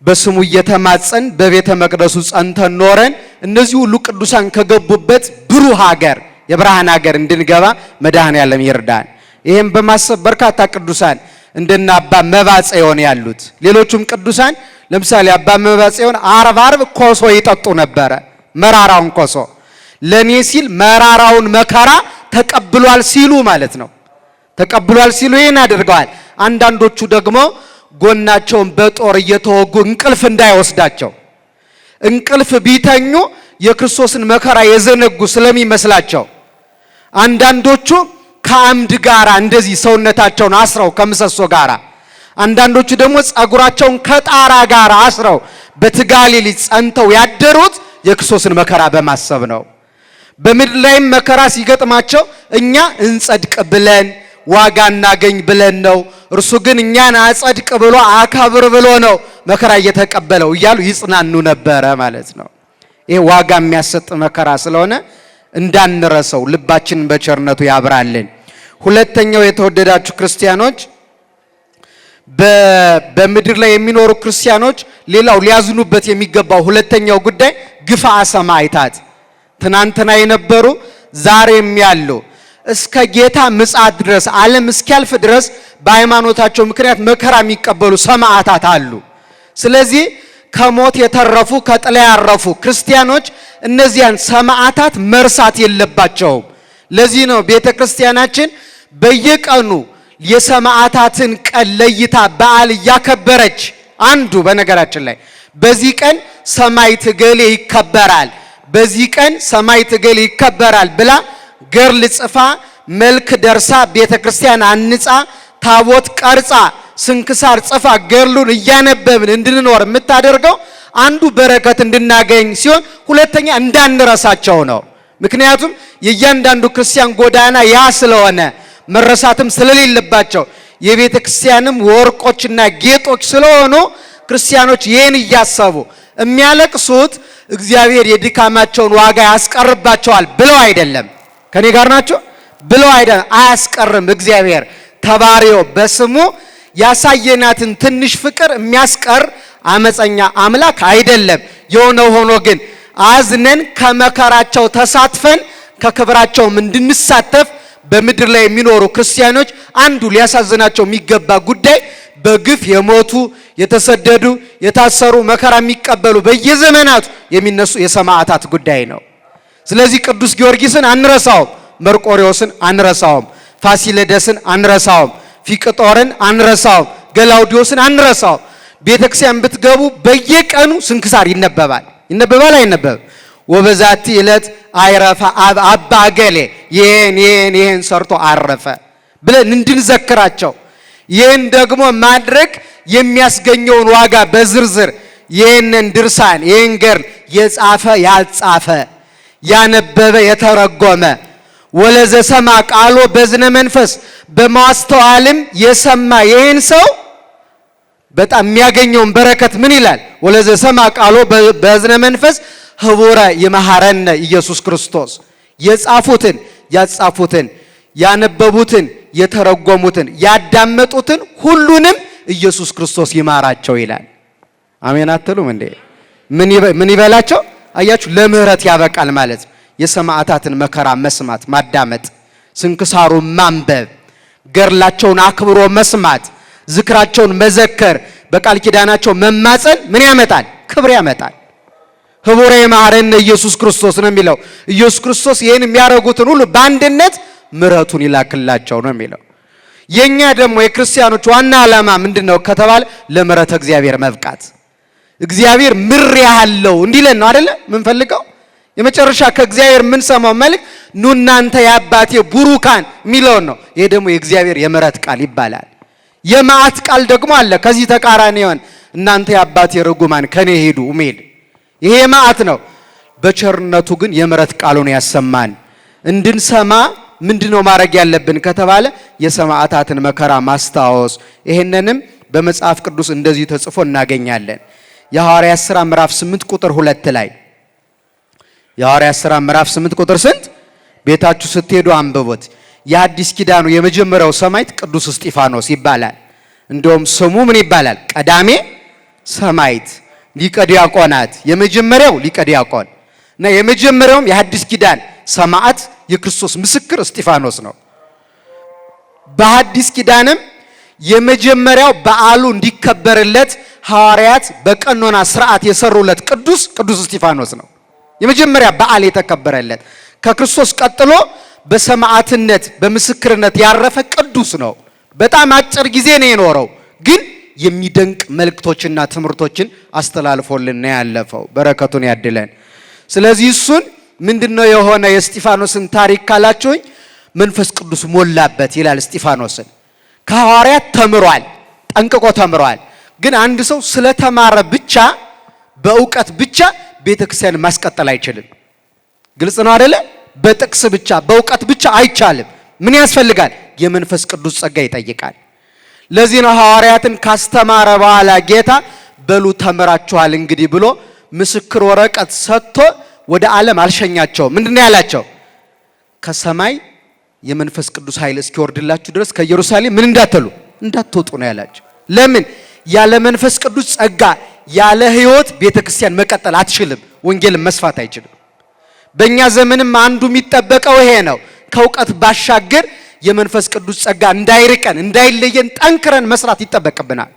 በስሙ እየተማጸን በቤተ መቅደሱ ጸንተን ኖረን እነዚህ ሁሉ ቅዱሳን ከገቡበት ብሩህ ሀገር የብርሃን ሀገር እንድንገባ መድኃኔዓለም ይርዳን። ይሄም በማሰብ በርካታ ቅዱሳን እንደና አባ መባጽዮን ያሉት ሌሎቹም ቅዱሳን ለምሳሌ አባ መባጽዮን ዓርብ ኮሶ ይጠጡ ነበረ። መራራውን ኮሶ ለኔ ሲል መራራውን መከራ ተቀብሏል ሲሉ ማለት ነው። ተቀብሏል ሲሉ ይሄን አድርገዋል። አንዳንዶቹ ደግሞ ጎናቸውን በጦር እየተወጉ እንቅልፍ እንዳይወስዳቸው እንቅልፍ ቢተኙ የክርስቶስን መከራ የዘነጉ ስለሚመስላቸው አንዳንዶቹ ከአምድ ጋራ እንደዚህ ሰውነታቸውን አስረው ከምሰሶ ጋራ፣ አንዳንዶቹ ደግሞ ጸጉራቸውን ከጣራ ጋር አስረው በትጋሊ ጸንተው ያደሩት የክርስቶስን መከራ በማሰብ ነው። በምድር ላይም መከራ ሲገጥማቸው እኛ እንጸድቅ ብለን ዋጋ እናገኝ ብለን ነው፣ እርሱ ግን እኛን አጸድቅ ብሎ አከብር ብሎ ነው መከራ እየተቀበለው እያሉ ይጽናኑ ነበረ ማለት ነው። ይሄ ዋጋ የሚያሰጥ መከራ ስለሆነ እንዳንረሰው ልባችንን በቸርነቱ ያብራልን። ሁለተኛው የተወደዳችሁ ክርስቲያኖች በምድር ላይ የሚኖሩ ክርስቲያኖች ሌላው ሊያዝኑበት የሚገባው ሁለተኛው ጉዳይ ግፍአ ሰማዕታት ትናንትና የነበሩ ዛሬም ያሉ እስከ ጌታ ምጽአት ድረስ ዓለም እስኪያልፍ ድረስ በሃይማኖታቸው ምክንያት መከራ የሚቀበሉ ሰማዕታት አሉ። ስለዚህ ከሞት የተረፉ ከጥላ ያረፉ ክርስቲያኖች እነዚያን ሰማዕታት መርሳት የለባቸውም። ለዚህ ነው ቤተ ክርስቲያናችን በየቀኑ የሰማዕታትን ቀን ለይታ በዓል እያከበረች አንዱ በነገራችን ላይ በዚህ ቀን ሰማዕት እገሌ ይከበራል፣ በዚህ ቀን ሰማዕት እገሌ ይከበራል ብላ ገርል ጽፋ መልክ ደርሳ ቤተ ክርስቲያን አንጻ ታቦት ቀርጻ ስንክሳር ጽፋ ገርሉን እያነበብን እንድንኖር የምታደርገው አንዱ በረከት እንድናገኝ ሲሆን ሁለተኛ እንዳንረሳቸው ነው። ምክንያቱም የእያንዳንዱ ክርስቲያን ጎዳና ያ ስለሆነ መረሳትም ስለሌለባቸው የቤተ ክርስቲያንም ወርቆችና ጌጦች ስለሆኑ ክርስቲያኖች ይህን እያሰቡ የሚያለቅሱት እግዚአብሔር የድካማቸውን ዋጋ ያስቀርባቸዋል ብለው አይደለም። ከኔ ጋር ናቸው ብለው አይደለም። አያስቀርም። እግዚአብሔር ተባሪዮ በስሙ ያሳየናትን ትንሽ ፍቅር የሚያስቀር አመፀኛ አምላክ አይደለም። የሆነው ሆኖ ግን አዝነን ከመከራቸው ተሳትፈን ከክብራቸውም እንድንሳተፍ በምድር ላይ የሚኖሩ ክርስቲያኖች አንዱ ሊያሳዝናቸው የሚገባ ጉዳይ በግፍ የሞቱ የተሰደዱ የታሰሩ መከራ የሚቀበሉ በየዘመናቱ የሚነሱ የሰማዕታት ጉዳይ ነው። ስለዚህ ቅዱስ ጊዮርጊስን አንረሳውም፣ መርቆሪዎስን አንረሳውም፣ ፋሲለደስን አንረሳውም፣ ፊቅጦርን አንረሳውም፣ ገላውዲዮስን አንረሳውም። ቤተክርስቲያን ብትገቡ በየቀኑ ስንክሳር ይነበባል። ይነበባል አይነበብም? ወበዛቲ ዕለት አይረፈ አባ እገሌ ይሄን ሰርቶ አረፈ ብለን እንድንዘክራቸው፣ ይህን ደግሞ ማድረግ የሚያስገኘውን ዋጋ በዝርዝር ይህንን ድርሳን ይህን ገድል የጻፈ ያልጻፈ ያነበበ የተረጎመ ወለዘ ሰማ ቃሎ በዝነ መንፈስ በማስተዋልም የሰማ ይህን ሰው በጣም የሚያገኘውን በረከት ምን ይላል? ወለዘ ሰማ ቃሎ በዝነ መንፈስ ህቡረ ይመሐረነ ኢየሱስ ክርስቶስ። የጻፉትን ያጻፉትን ያነበቡትን የተረጎሙትን ያዳመጡትን ሁሉንም ኢየሱስ ክርስቶስ ይማራቸው ይላል። አሜን አትሉም እንዴ? ምን ይበላቸው? አያችሁ፣ ለምህረት ያበቃል ማለት የሰማዕታትን መከራ መስማት ማዳመጥ፣ ስንክሳሩን ማንበብ፣ ገርላቸውን አክብሮ መስማት፣ ዝክራቸውን መዘከር፣ በቃል ኪዳናቸው መማጸን ምን ያመጣል? ክብር ያመጣል። ህቡረ ይመሐረነ ኢየሱስ ክርስቶስ ነው የሚለው። ኢየሱስ ክርስቶስ ይህን የሚያደርጉትን ሁሉ በአንድነት ምሕረቱን ይላክላቸው ነው የሚለው። የኛ ደግሞ የክርስቲያኖች ዋና ዓላማ ምንድነው ከተባለ ለምሕረተ እግዚአብሔር መብቃት። እግዚአብሔር ምር ያለው እንዲለን ነው አይደለ? ምን ፈልገው የመጨረሻ ከእግዚአብሔር ምን ሰማው መልእክት ኑ እናንተ የአባቴ ቡሩካን የሚለውን ነው። ይሄ ደግሞ የእግዚአብሔር የምሕረት ቃል ይባላል። የመዓት ቃል ደግሞ አለ ከዚህ ተቃራኒ ይሆን እናንተ የአባቴ ርጉማን ከኔ ሄዱ ኡሜድ። ይሄ መዓት ነው። በቸርነቱ ግን የምሕረት ቃሉን ያሰማን እንድንሰማ ምንድነው ማድረግ ያለብን ከተባለ የሰማዕታትን መከራ ማስታወስ። ይሄንንም በመጽሐፍ ቅዱስ እንደዚህ ተጽፎ እናገኛለን። የሐዋርያት ሥራ ምዕራፍ 8 ቁጥር 2 ላይ የሐዋርያት ሥራ ምዕራፍ 8 ቁጥር ስንት? ቤታችሁ ስትሄዱ አንብቡት። የአዲስ ኪዳኑ የመጀመሪያው ሰማዕት ቅዱስ እስጢፋኖስ ይባላል። እንደውም ስሙ ምን ይባላል? ቀዳሜ ሰማዕት ሊቀ ዲያቆናት። የመጀመሪያው ሊቀ ዲያቆን እና የመጀመሪያውም የአዲስ ኪዳን ሰማዕት የክርስቶስ ምስክር እስጢፋኖስ ነው። በአዲስ ኪዳንም የመጀመሪያው በዓሉ እንዲከበርለት ሐዋርያት በቀኖና ሥርዓት የሰሩለት ቅዱስ እስጢፋኖስ ነው። የመጀመሪያ በዓል የተከበረለት ከክርስቶስ ቀጥሎ በሰማዕትነት በምስክርነት ያረፈ ቅዱስ ነው። በጣም አጭር ጊዜ ነው የኖረው፣ ግን የሚደንቅ መልእክቶችና ትምህርቶችን አስተላልፎልን ያለፈው። በረከቱን ያድለን። ስለዚህ እሱን ምንድነው የሆነ የእስጢፋኖስን ታሪክ ካላችሁኝ መንፈስ ቅዱስ ሞላበት ይላል። እስጢፋኖስን ከሐዋርያት ተምሯል፣ ጠንቅቆ ተምሯል። ግን አንድ ሰው ስለተማረ ብቻ በእውቀት ብቻ ቤተክርስቲያን ማስቀጠል አይችልም። ግልጽ ነው አይደለ? በጥቅስ ብቻ በእውቀት ብቻ አይቻልም። ምን ያስፈልጋል? የመንፈስ ቅዱስ ጸጋ ይጠይቃል። ለዚህ ነው ሐዋርያትን ካስተማረ በኋላ ጌታ በሉ ተምራችኋል እንግዲህ ብሎ ምስክር ወረቀት ሰጥቶ ወደ ዓለም አልሸኛቸውም። ምንድነው ያላቸው? ከሰማይ የመንፈስ ቅዱስ ኃይል እስኪወርድላችሁ ድረስ ከኢየሩሳሌም ምን እንዳትወጡ ነው ያላቸው። ለምን? ያለ መንፈስ ቅዱስ ጸጋ ያለ ሕይወት ቤተክርስቲያን መቀጠል አትችልም። ወንጌልን መስፋት አይችልም። በእኛ ዘመንም አንዱ የሚጠበቀው ይሄ ነው። ከእውቀት ባሻገር የመንፈስ ቅዱስ ጸጋ እንዳይርቀን እንዳይለየን ጠንክረን መስራት ይጠበቅብናል።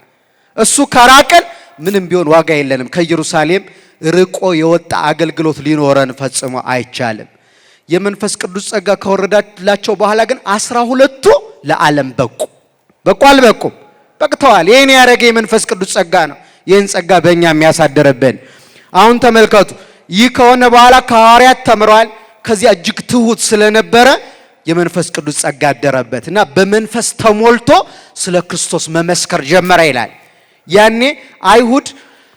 እሱ ከራቀን ምንም ቢሆን ዋጋ የለንም። ከኢየሩሳሌም ርቆ የወጣ አገልግሎት ሊኖረን ፈጽሞ አይቻልም። የመንፈስ ቅዱስ ጸጋ ከወረዳላቸው በኋላ ግን 12ቱ ለዓለም በቁ አልበቁም? በቅተዋል። ይሄን ያደረገ የመንፈስ ቅዱስ ጸጋ ነው። ይህን ጸጋ በእኛ የሚያሳደረብን። አሁን ተመልከቱ። ይህ ከሆነ በኋላ ከሐዋርያት ተምረዋል። ከዚያ እጅግ ትሁት ስለነበረ የመንፈስ ቅዱስ ጸጋ አደረበት እና በመንፈስ ተሞልቶ ስለ ክርስቶስ መመስከር ጀመረ ይላል። ያኔ አይሁድ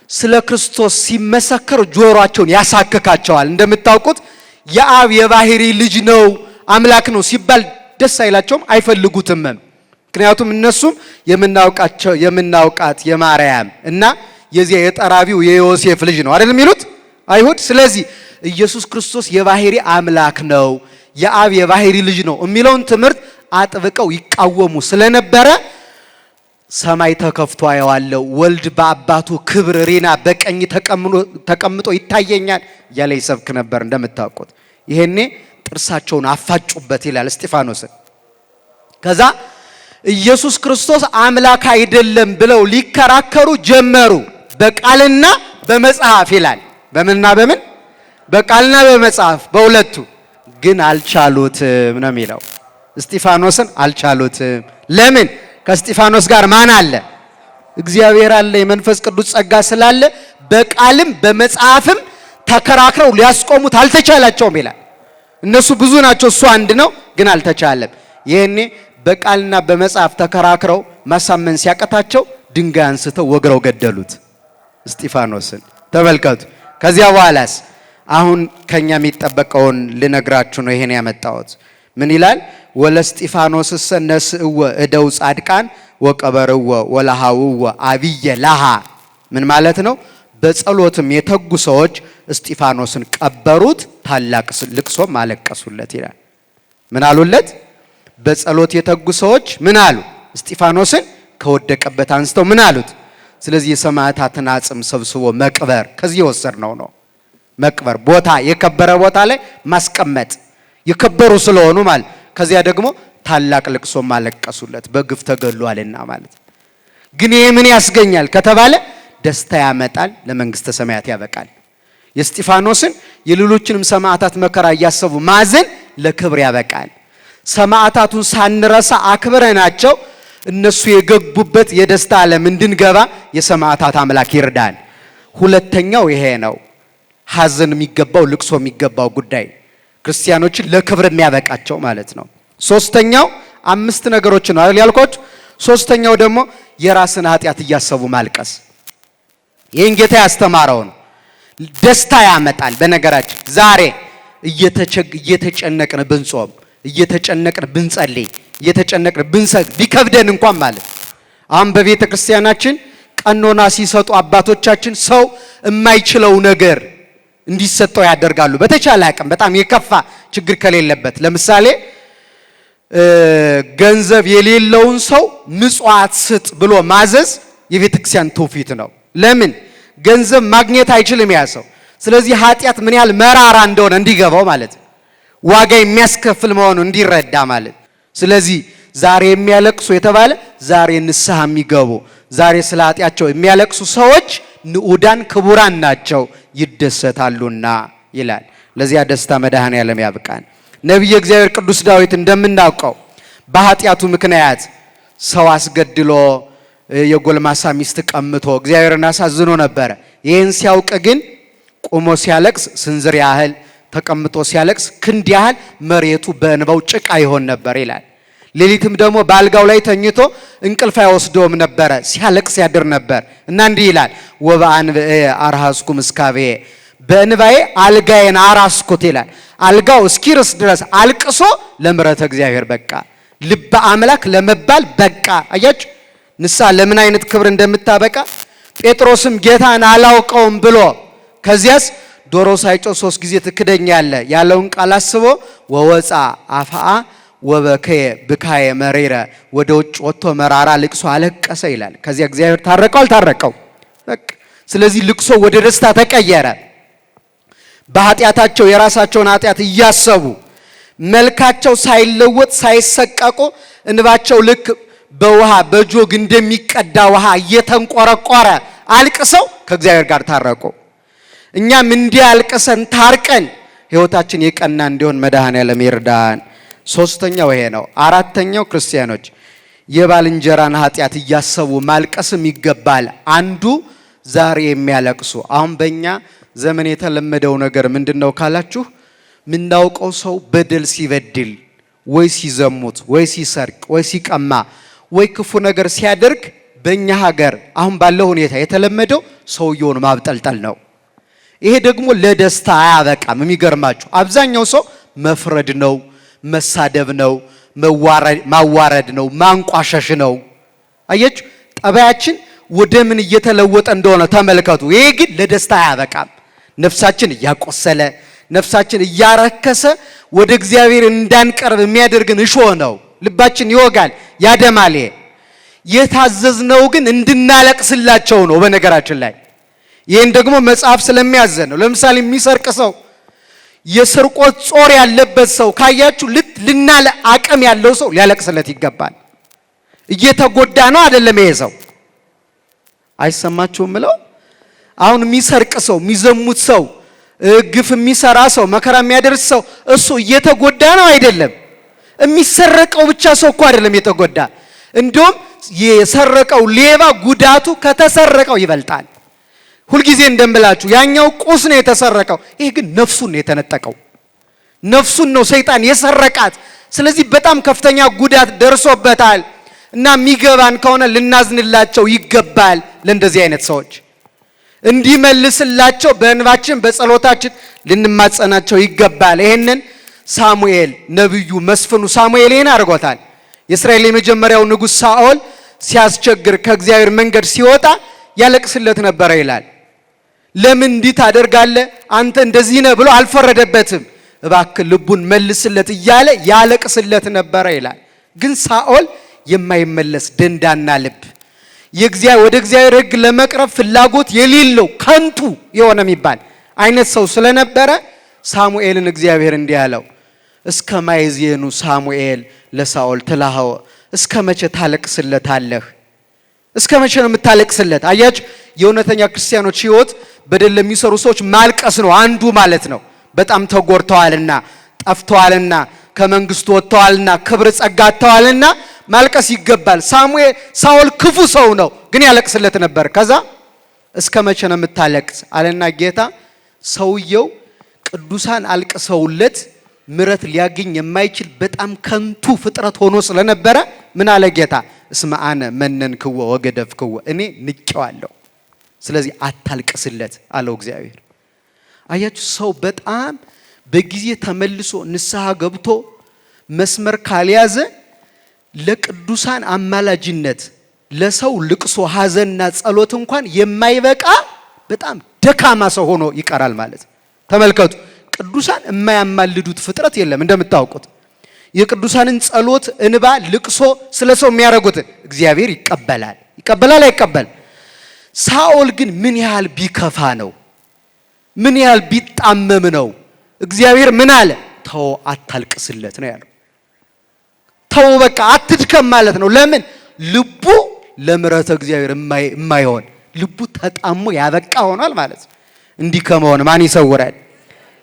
ስለ ክርስቶስ ሲመሰከር ጆሮአቸውን ያሳክካቸዋል። እንደምታውቁት የአብ የባህሪ ልጅ ነው አምላክ ነው ሲባል ደስ አይላቸውም፣ አይፈልጉትም። ምክንያቱም እነሱም የምናውቃት የማርያም እና የዚያ የጠራቢው የዮሴፍ ልጅ ነው አይደል የሚሉት አይሁድ። ስለዚህ ኢየሱስ ክርስቶስ የባህሪ አምላክ ነው የአብ የባህሪ ልጅ ነው የሚለውን ትምህርት አጥብቀው ይቃወሙ ስለነበረ ሰማይ ተከፍቶ አየዋለሁ፣ ወልድ በአባቱ ክብር ሪና በቀኝ ተቀምጦ ይታየኛል እያለ ይሰብክ ነበር እንደምታውቁት። ይሄኔ ጥርሳቸውን አፋጩበት ይላል እስጢፋኖስን። ከዛ ኢየሱስ ክርስቶስ አምላክ አይደለም ብለው ሊከራከሩ ጀመሩ፣ በቃልና በመጽሐፍ ይላል። በምንና በምን? በቃልና በመጽሐፍ በሁለቱ። ግን አልቻሉትም ነው የሚለው። እስጢፋኖስን አልቻሉትም። ለምን? ከእስጢፋኖስ ጋር ማን አለ? እግዚአብሔር አለ። የመንፈስ ቅዱስ ጸጋ ስላለ በቃልም በመጽሐፍም ተከራክረው ሊያስቆሙት አልተቻላቸውም ይላል። እነሱ ብዙ ናቸው፣ እሱ አንድ ነው፣ ግን አልተቻለም። ይሄኔ በቃልና በመጽሐፍ ተከራክረው ማሳመን ሲያቀታቸው ድንጋይ አንስተው ወግረው ገደሉት እስጢፋኖስን። ተመልከቱ። ከዚያ በኋላስ አሁን ከኛ የሚጠበቀውን ልነግራችሁ ነው ይሄን ያመጣሁት። ምን ይላል? ወለስጢፋኖስ ሰነስእወ እደው ጻድቃን ወቀበርወ ወለሃውወ አብየ ለሃ። ምን ማለት ነው? በጸሎትም የተጉ ሰዎች እስጢፋኖስን ቀበሩት፣ ታላቅ ልቅሶም አለቀሱለት ይላል። ምን አሉለት? በጸሎት የተጉ ሰዎች ምን አሉ? እስጢፋኖስን ከወደቀበት አንስተው ምን አሉት? ስለዚህ የሰማዕታትን አጽም ሰብስቦ መቅበር ከዚህ የወሰድነው ነው። መቅበር ቦታ የከበረ ቦታ ላይ ማስቀመጥ የከበሩ ስለሆኑ ማለት። ከዚያ ደግሞ ታላቅ ልቅሶ ማለቀሱለት በግፍ ተገሏልና ማለት። ግን ይሄ ምን ያስገኛል ከተባለ ደስታ ያመጣል፣ ለመንግስተ ሰማያት ያበቃል። የእስጢፋኖስን የሌሎችንም ሰማዕታት መከራ እያሰቡ ማዘን ለክብር ያበቃል። ሰማዕታቱን ሳንረሳ አክብረናቸው እነሱ የገቡበት የደስታ ዓለም እንድንገባ የሰማዕታት አምላክ ይርዳል። ሁለተኛው ይሄ ነው። ሐዘን የሚገባው ልቅሶ የሚገባው ጉዳይ ክርስቲያኖችን ለክብር የሚያበቃቸው ማለት ነው። ሶስተኛው 5 ነገሮች ነው አይደል ያልኳችሁ። ሶስተኛው ደግሞ የራስን ኃጢአት እያሰቡ ማልቀስ። ይሄን ጌታ ያስተማረው ነው። ደስታ ያመጣል። በነገራችን ዛሬ እየተጨነቅን ብንጾም፣ እየተጨነቅን ብንጸልይ፣ እየተጨነቅን ብንሰግድ ቢከብደን እንኳን ማለት አሁን በቤተ ክርስቲያናችን ቀኖና ሲሰጡ አባቶቻችን ሰው የማይችለው ነገር እንዲሰጠው ያደርጋሉ። በተቻለ አቅም በጣም የከፋ ችግር ከሌለበት ለምሳሌ ገንዘብ የሌለውን ሰው ምጽዋት ስጥ ብሎ ማዘዝ የቤተ ክርስቲያን ትውፊት ነው። ለምን? ገንዘብ ማግኘት አይችልም ያ ሰው። ስለዚህ ኃጢአት ምን ያህል መራራ እንደሆነ እንዲገባው ማለት ዋጋ የሚያስከፍል መሆኑ እንዲረዳ ማለት። ስለዚህ ዛሬ የሚያለቅሱ የተባለ ዛሬ ንስሐ የሚገቡ ዛሬ ስለ ኃጢአታቸው የሚያለቅሱ ሰዎች ንዑዳን ክቡራን ናቸው ይደሰታሉና ይላል። ለዚያ ደስታ መድኃኔዓለም ያብቃን። ነቢየ እግዚአብሔር ቅዱስ ዳዊት እንደምናውቀው በኃጢአቱ ምክንያት ሰው አስገድሎ የጎልማሳ ሚስት ቀምቶ እግዚአብሔርን አሳዝኖ ነበረ። ይህን ሲያውቅ ግን ቆሞ ሲያለቅስ ስንዝር ያህል ተቀምጦ ሲያለቅስ ክንድ ያህል መሬቱ በእንባው ጭቃ ይሆን ነበር ይላል። ሌሊትም ደግሞ በአልጋው ላይ ተኝቶ እንቅልፍ አይወስደውም ነበረ፣ ሲያለቅስ ያድር ነበር እና እንዲህ ይላል ወበአንብዕ አርሃስኩ ምስካቤ፣ በእንባዬ አልጋዬን አራስኩት ይላል። አልጋው እስኪርስ ድረስ አልቅሶ ለምሕረተ እግዚአብሔር በቃ፣ ልበ አምላክ ለመባል በቃ። አያችሁ ንስሐ ለምን አይነት ክብር እንደምታበቃ። ጴጥሮስም ጌታን አላውቀውም ብሎ ከዚያስ ዶሮ ሳይጮህ 3 ጊዜ ትክደኛለህ ያለውን ቃል አስቦ ወወፃ አፍአ ወበከየ ብካየ መሪረ፣ ወደ ውጭ ወጥቶ መራራ ልቅሶ አለቀሰ ይላል። ከዚያ እግዚአብሔር ታረቀው አልታረቀው በቃ። ስለዚህ ልቅሶ ወደ ደስታ ተቀየረ። በኃጢአታቸው የራሳቸውን ኃጢአት እያሰቡ መልካቸው ሳይለወጥ ሳይሰቀቁ እንባቸው ልክ በውሃ በጆግ እንደሚቀዳ ውሃ እየተንቆረቆረ አልቅሰው ከእግዚአብሔር ጋር ታረቁ። እኛም እንዲህ አልቅሰን ታርቀን ሕይወታችን የቀና እንዲሆን መድኃኔዓለም ይርዳን። ሶስተኛው ይሄ ነው። አራተኛው ክርስቲያኖች የባልንጀራን ኃጢአት እያሰቡ ማልቀስም ይገባል። አንዱ ዛሬ የሚያለቅሱ አሁን በእኛ ዘመን የተለመደው ነገር ምንድነው ካላችሁ ምናውቀው ሰው በደል ሲበድል ወይ ሲዘሙት ወይ ሲሰርቅ ወይ ሲቀማ ወይ ክፉ ነገር ሲያደርግ በእኛ ሀገር አሁን ባለው ሁኔታ የተለመደው ሰውየውን ማብጠልጠል ነው። ይሄ ደግሞ ለደስታ አያበቃም። የሚገርማችሁ አብዛኛው ሰው መፍረድ ነው፣ መሳደብ ነው፣ ማዋረድ ነው፣ ማንቋሸሽ ነው። አያችሁ ጠባያችን ወደ ምን እየተለወጠ እንደሆነ ተመልከቱ። ይሄ ግን ለደስታ አያበቃም። ነፍሳችን እያቆሰለ ነፍሳችን እያረከሰ ወደ እግዚአብሔር እንዳንቀርብ የሚያደርግን እሾህ ነው። ልባችን ይወጋል፣ ያደማል። የታዘዝነው ግን እንድናለቅስላቸው ነው። በነገራችን ላይ ይሄን ደግሞ መጽሐፍ ስለሚያዘን ነው። ለምሳሌ የሚሰርቅ ሰው የስርቆት ጾር ያለበት ሰው ካያችሁ ልናለ አቅም ያለው ሰው ሊያለቅስለት ይገባል። እየተጎዳ ነው አይደለም ይሄ ሰው። አይሰማችሁም? ምለው አሁን የሚሰርቅ ሰው፣ የሚዘሙት ሰው፣ ግፍ የሚሰራ ሰው፣ መከራ የሚያደርስ ሰው እሱ እየተጎዳ ነው አይደለም። የሚሰረቀው ብቻ ሰው እኮ አይደለም የተጎዳ። እንዲሁም የሰረቀው ሌባ ጉዳቱ ከተሰረቀው ይበልጣል። ሁልጊዜ እንደምላችሁ ያኛው ቁስ ነው የተሰረቀው፣ ይሄ ግን ነፍሱን ነው የተነጠቀው። ነፍሱን ነው ሰይጣን የሰረቃት። ስለዚህ በጣም ከፍተኛ ጉዳት ደርሶበታል እና የሚገባን ከሆነ ልናዝንላቸው ይገባል። ለእንደዚህ አይነት ሰዎች እንዲመልስላቸው በእንባችን በጸሎታችን ልንማጸናቸው ይገባል። ይሄንን ሳሙኤል ነብዩ መስፍኑ ሳሙኤል ይሄን አድርጎታል። የእስራኤል የመጀመሪያው ንጉሥ ሳኦል ሲያስቸግር ከእግዚአብሔር መንገድ ሲወጣ ያለቅስለት ነበር ይላል። ለምን እንዲህ ታደርጋለህ አንተ እንደዚህ ነህ ብሎ አልፈረደበትም። እባክህ ልቡን መልስለት እያለ ያለቅስለት ነበር ይላል። ግን ሳኦል የማይመለስ ደንዳና ልብ ወደ እግዚአብሔር ሕግ ለመቅረብ ፍላጎት የሌለው ከንቱ የሆነ የሚባል አይነት ሰው ስለነበረ ሳሙኤልን እግዚአብሔር እንዲህ አለው፣ እስከ ማይዜኑ ሳሙኤል ለሳኦል ትላሃው፣ እስከ መቼ ታለቅስለታለህ? እስከ መቼ ነው የምታለቅስለት? አያችሁ፣ የእውነተኛ ክርስቲያኖች ሕይወት በደል ለሚሰሩ ሰዎች ማልቀስ ነው አንዱ ማለት ነው። በጣም ተጎድተዋልና ጠፍተዋልና ከመንግስቱ ወጥተዋልና ክብር ጸጋ አጥተዋልና ማልቀስ ይገባል። ሳኦል ክፉ ሰው ነው፣ ግን ያለቅስለት ነበር። ከዛ እስከ መቼ ነው የምታለቅስ አለና ጌታ ሰውየው ቅዱሳን አልቅሰውለት ምረት ሊያገኝ የማይችል በጣም ከንቱ ፍጥረት ሆኖ ስለነበረ ምን አለ ጌታ? እስመ አነ መነንክዎ ወገደፍክዎ፣ እኔ ንቄዋለሁ፣ ስለዚህ አታልቅስለት አለው እግዚአብሔር። አያችሁ፣ ሰው በጣም በጊዜ ተመልሶ ንስሐ ገብቶ መስመር ካልያዘ ለቅዱሳን አማላጅነት ለሰው ልቅሶ ሐዘንና ጸሎት እንኳን የማይበቃ በጣም ደካማ ሰው ሆኖ ይቀራል ማለት። ተመልከቱ፣ ቅዱሳን የማያማልዱት ፍጥረት የለም። እንደምታውቁት የቅዱሳንን ጸሎት፣ እንባ፣ ልቅሶ ስለሰው የሚያደርጉት እግዚአብሔር ይቀበላል። አይቀበል? ሳኦል ግን ምን ያህል ቢከፋ ነው? ምን ያህል ቢጣመም ነው? እግዚአብሔር ምን አለ? ተው አታልቅስለት ነው ያለው። ተው በቃ አትድከም ማለት ነው። ለምን? ልቡ ለምሕረተ እግዚአብሔር የማይሆን ልቡ ተጣሞ ያበቃ ሆኗል ማለት ነው። እንዲህ ከመሆን ማን ይሰውራል?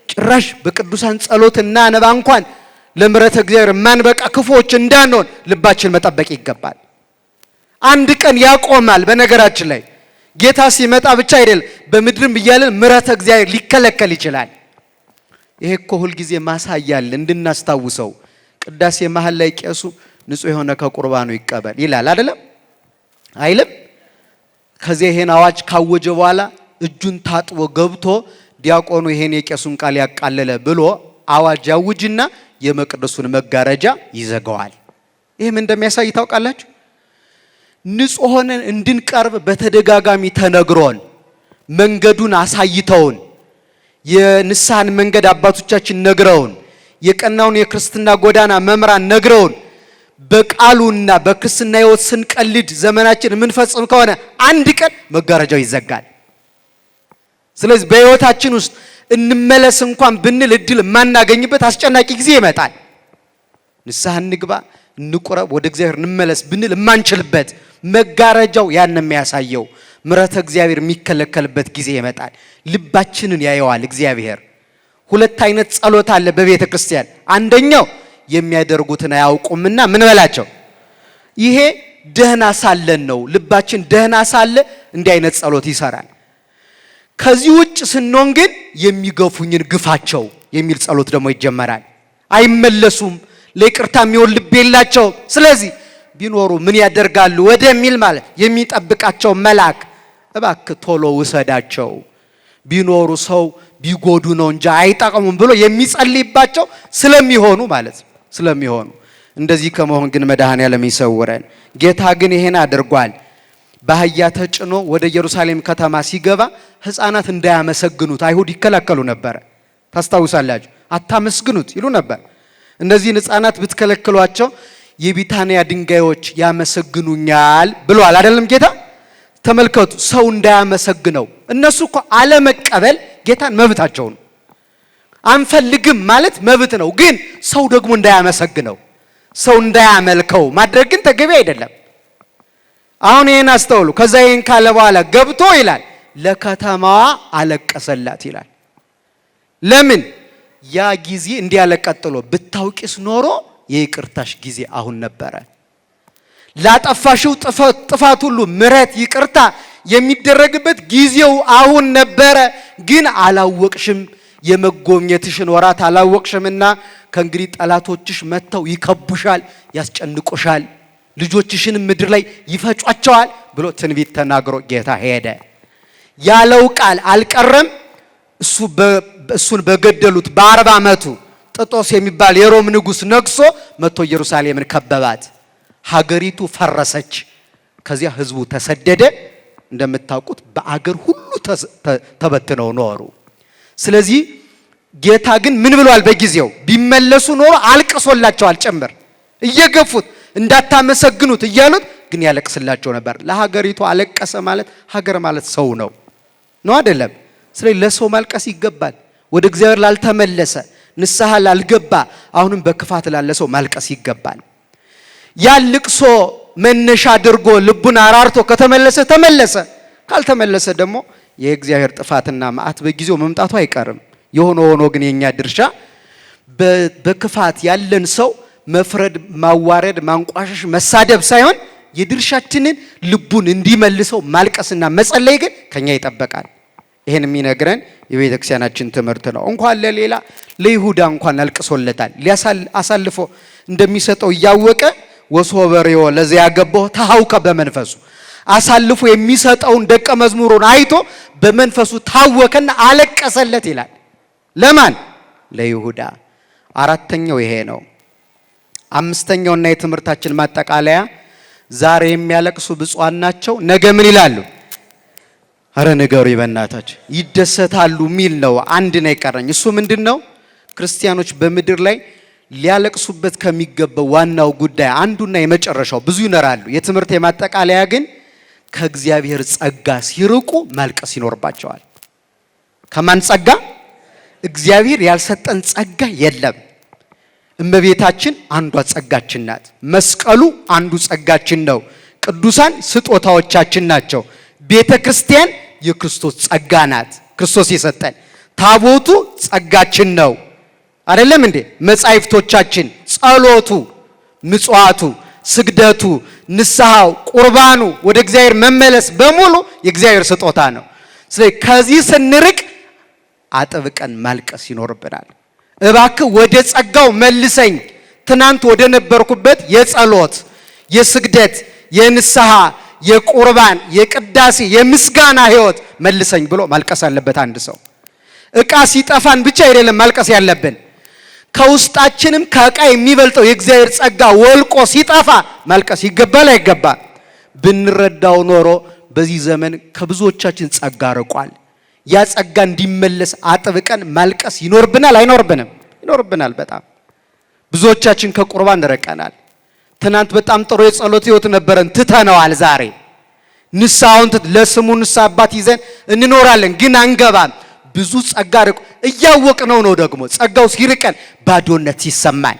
ጭራሽ በቅዱሳን ጸሎትና እንባ እንኳን ለምሕረተ እግዚአብሔር ማንበቃ ክፉዎች እንዳንሆን ልባችን መጠበቅ ይገባል። አንድ ቀን ያቆማል። በነገራችን ላይ ጌታ ሲመጣ ብቻ አይደለም በምድርም እያለን ምሕረተ እግዚአብሔር ሊከለከል ይችላል። ይሄ እኮ ሁልጊዜ ማሳያል እንድናስታውሰው። ቅዳሴ መሃል ላይ ቄሱ ንጹሕ የሆነ ከቁርባኑ ይቀበል ይላል አይደለም? አይልም? ከዚህ ይሄን አዋጅ ካወጀ በኋላ እጁን ታጥቦ ገብቶ ዲያቆኑ ይሄን የቄሱን ቃል ያቃለለ ብሎ አዋጅ ያውጅና የመቅደሱን መጋረጃ ይዘጋዋል። ይሄም እንደሚያሳይ ታውቃላችሁ። ንጹሕ ሆነን እንድንቀርብ በተደጋጋሚ ተነግሮን መንገዱን አሳይተውን የንስሐን መንገድ አባቶቻችን ነግረውን የቀናውን የክርስትና ጎዳና መምራን ነግረውን በቃሉና በክርስትና ሕይወት ስንቀልድ ዘመናችን የምንፈጽም ከሆነ አንድ ቀን መጋረጃው ይዘጋል። ስለዚህ በሕይወታችን ውስጥ እንመለስ እንኳን ብንል እድል የማናገኝበት አስጨናቂ ጊዜ ይመጣል። ንስሐ እንግባ፣ እንቁረብ፣ ወደ እግዚአብሔር እንመለስ ብንል የማንችልበት መጋረጃው ያን የሚያሳየው ምሕረተ እግዚአብሔር የሚከለከልበት ጊዜ ይመጣል። ልባችንን ያየዋል እግዚአብሔር። ሁለት አይነት ጸሎት አለ በቤተ ክርስቲያን። አንደኛው የሚያደርጉትን አያውቁምና ምን በላቸው። ይሄ ደህና ሳለን ነው። ልባችን ደህና ሳለ እንዲህ አይነት ጸሎት ይሰራል። ከዚህ ውጭ ስንሆን ግን የሚገፉኝን ግፋቸው የሚል ጸሎት ደግሞ ይጀመራል። አይመለሱም፣ ለይቅርታ የሚሆን ልብ የላቸውም። ስለዚህ ቢኖሩ ምን ያደርጋሉ ወደሚል ማለት የሚጠብቃቸው መልአክ እባክህ ቶሎ ውሰዳቸው፣ ቢኖሩ ሰው ቢጎዱ ነው እንጂ አይጠቅሙም ብሎ የሚጸልይባቸው ስለሚሆኑ ማለት ስለሚሆኑ። እንደዚህ ከመሆን ግን መድኃኔዓለም ይሰውረን። ጌታ ግን ይሄን አድርጓል። በአህያ ተጭኖ ወደ ኢየሩሳሌም ከተማ ሲገባ ሕፃናት እንዳያመሰግኑት አይሁድ ይከለከሉ ነበር። ታስታውሳላችሁ? አታመስግኑት ይሉ ነበር። እነዚህን ሕፃናት ብትከለክሏቸው የቢታንያ ድንጋዮች ያመሰግኑኛል ብሏል አይደለም ጌታ? ተመልከቱ፣ ሰው እንዳያመሰግነው። እነሱ እኮ አለመቀበል ጌታን መብታቸው ነው። አንፈልግም ማለት መብት ነው። ግን ሰው ደግሞ እንዳያመሰግነው፣ ሰው እንዳያመልከው ማድረግ ግን ተገቢ አይደለም። አሁን ይሄን አስተውሉ። ከዛ ይሄን ካለ በኋላ ገብቶ ይላል ለከተማዋ አለቀሰላት ይላል። ለምን? ያ ጊዜ እንዲያለቀጥሎ ብታውቂስ ኖሮ የይቅርታሽ ጊዜ አሁን ነበረ። ላጠፋሽው ጥፋት ሁሉ ምሕረት ይቅርታ የሚደረግበት ጊዜው አሁን ነበረ። ግን አላወቅሽም፣ የመጎብኘትሽን ወራት አላወቅሽምና ከእንግዲህ ጠላቶችሽ መጥተው ይከቡሻል፣ ያስጨንቁሻል፣ ልጆችሽን ምድር ላይ ይፈጯቸዋል ብሎ ትንቢት ተናግሮ ጌታ ሄደ። ያለው ቃል አልቀረም። እሱን በገደሉት በ40 ዓመቱ ጥጦስ የሚባል የሮም ንጉስ ነግሶ መጥቶ ኢየሩሳሌምን ከበባት። ሀገሪቱ ፈረሰች። ከዚያ ህዝቡ ተሰደደ። እንደምታውቁት በአገር ሁሉ ተበትነው ኖሩ። ስለዚህ ጌታ ግን ምን ብሏል? በጊዜው ቢመለሱ ኖሮ አልቅሶላቸዋል ጭምር እየገፉት እንዳታመሰግኑት እያሉት ግን ያለቅስላቸው ነበር። ለሀገሪቱ አለቀሰ ማለት ሀገር ማለት ሰው ነው አይደለም? ስለዚህ ለሰው ማልቀስ ይገባል። ወደ እግዚአብሔር ላልተመለሰ ንስሐ ላልገባ አሁንም በክፋት ላለ ሰው ማልቀስ ይገባል። ያልቅሶ መነሻ አድርጎ ልቡን አራርቶ ከተመለሰ ተመለሰ፣ ካልተመለሰ ደግሞ የእግዚአብሔር ጥፋትና መዓት በጊዜው መምጣቱ አይቀርም። የሆነ ሆኖ ግን የኛ ድርሻ በክፋት ያለን ሰው መፍረድ፣ ማዋረድ፣ ማንቋሸሽ፣ መሳደብ ሳይሆን የድርሻችንን ልቡን እንዲመልሰው ማልቀስና መጸለይ ግን ከኛ ይጠበቃል። ይሄን የሚነግረን የቤተ ክርስቲያናችን ትምህርት ነው። እንኳን ለሌላ ለይሁዳ እንኳን አልቅሶለታል። አሳልፎ እንደሚሰጠው እያወቀ ወሶበሬዮ ለዚያ ያገባው ታውከ በመንፈሱ አሳልፎ የሚሰጠውን ደቀ መዝሙሩን አይቶ በመንፈሱ ታወከና አለቀሰለት ይላል። ለማን? ለይሁዳ። አራተኛው ይሄ ነው። አምስተኛውና የትምህርታችን ማጠቃለያ ዛሬ የሚያለቅሱ ብፁዓን ናቸው ነገ ምን ይላሉ? አረ ንገሩ በእናታችሁ ይደሰታሉ ሚል ነው። አንድ ነው የቀረኝ። እሱ ምንድነው? ክርስቲያኖች በምድር ላይ ሊያለቅሱበት ከሚገባው ዋናው ጉዳይ አንዱና የመጨረሻው ብዙ ይኖራሉ። የትምህርት የማጠቃለያ ግን ከእግዚአብሔር ጸጋ ሲርቁ ማልቀስ ይኖርባቸዋል። ከማን ጸጋ? እግዚአብሔር ያልሰጠን ጸጋ የለም። እመቤታችን አንዷ ጸጋችን ናት። መስቀሉ አንዱ ጸጋችን ነው። ቅዱሳን ስጦታዎቻችን ናቸው። ቤተ ክርስቲያን የክርስቶስ ጸጋ ናት። ክርስቶስ የሰጠን ታቦቱ ጸጋችን ነው አይደለም እንዴ? መጻሕፍቶቻችን፣ ጸሎቱ፣ ምጽዋቱ፣ ስግደቱ፣ ንስሐው፣ ቁርባኑ፣ ወደ እግዚአብሔር መመለስ በሙሉ የእግዚአብሔር ስጦታ ነው። ስለዚህ ከዚህ ስንርቅ አጥብቀን ማልቀስ ይኖርብናል። እባክህ ወደ ጸጋው መልሰኝ፣ ትናንት ወደ ነበርኩበት የጸሎት፣ የስግደት፣ የንስሐ፣ የቁርባን፣ የቅዳሴ፣ የምስጋና ህይወት መልሰኝ ብሎ ማልቀስ አለበት አንድ ሰው። ዕቃ ሲጠፋን ብቻ አይደለም ማልቀስ ያለብን፣ ከውስጣችንም ከዕቃ የሚበልጠው የእግዚአብሔር ጸጋ ወልቆ ሲጠፋ ማልቀስ ይገባል አይገባም? ብንረዳው ኖሮ በዚህ ዘመን ከብዙዎቻችን ጸጋ ርቋል። ያ ጸጋ እንዲመለስ አጥብቀን ማልቀስ ይኖርብናል አይኖርብንም? ይኖርብናል። በጣም ብዙዎቻችን ከቁርባን ርቀናል። ትናንት በጣም ጥሩ የጸሎት ህይወት ነበረን፣ ትተነዋል። ዛሬ ንስሐውን ለስሙ ንስሐ አባት ይዘን እንኖራለን፣ ግን አንገባም። ብዙ ጸጋ ርቆ እያወቅነው ነው። ደግሞ ጸጋው ሲርቀን ባዶነት ሲሰማን፣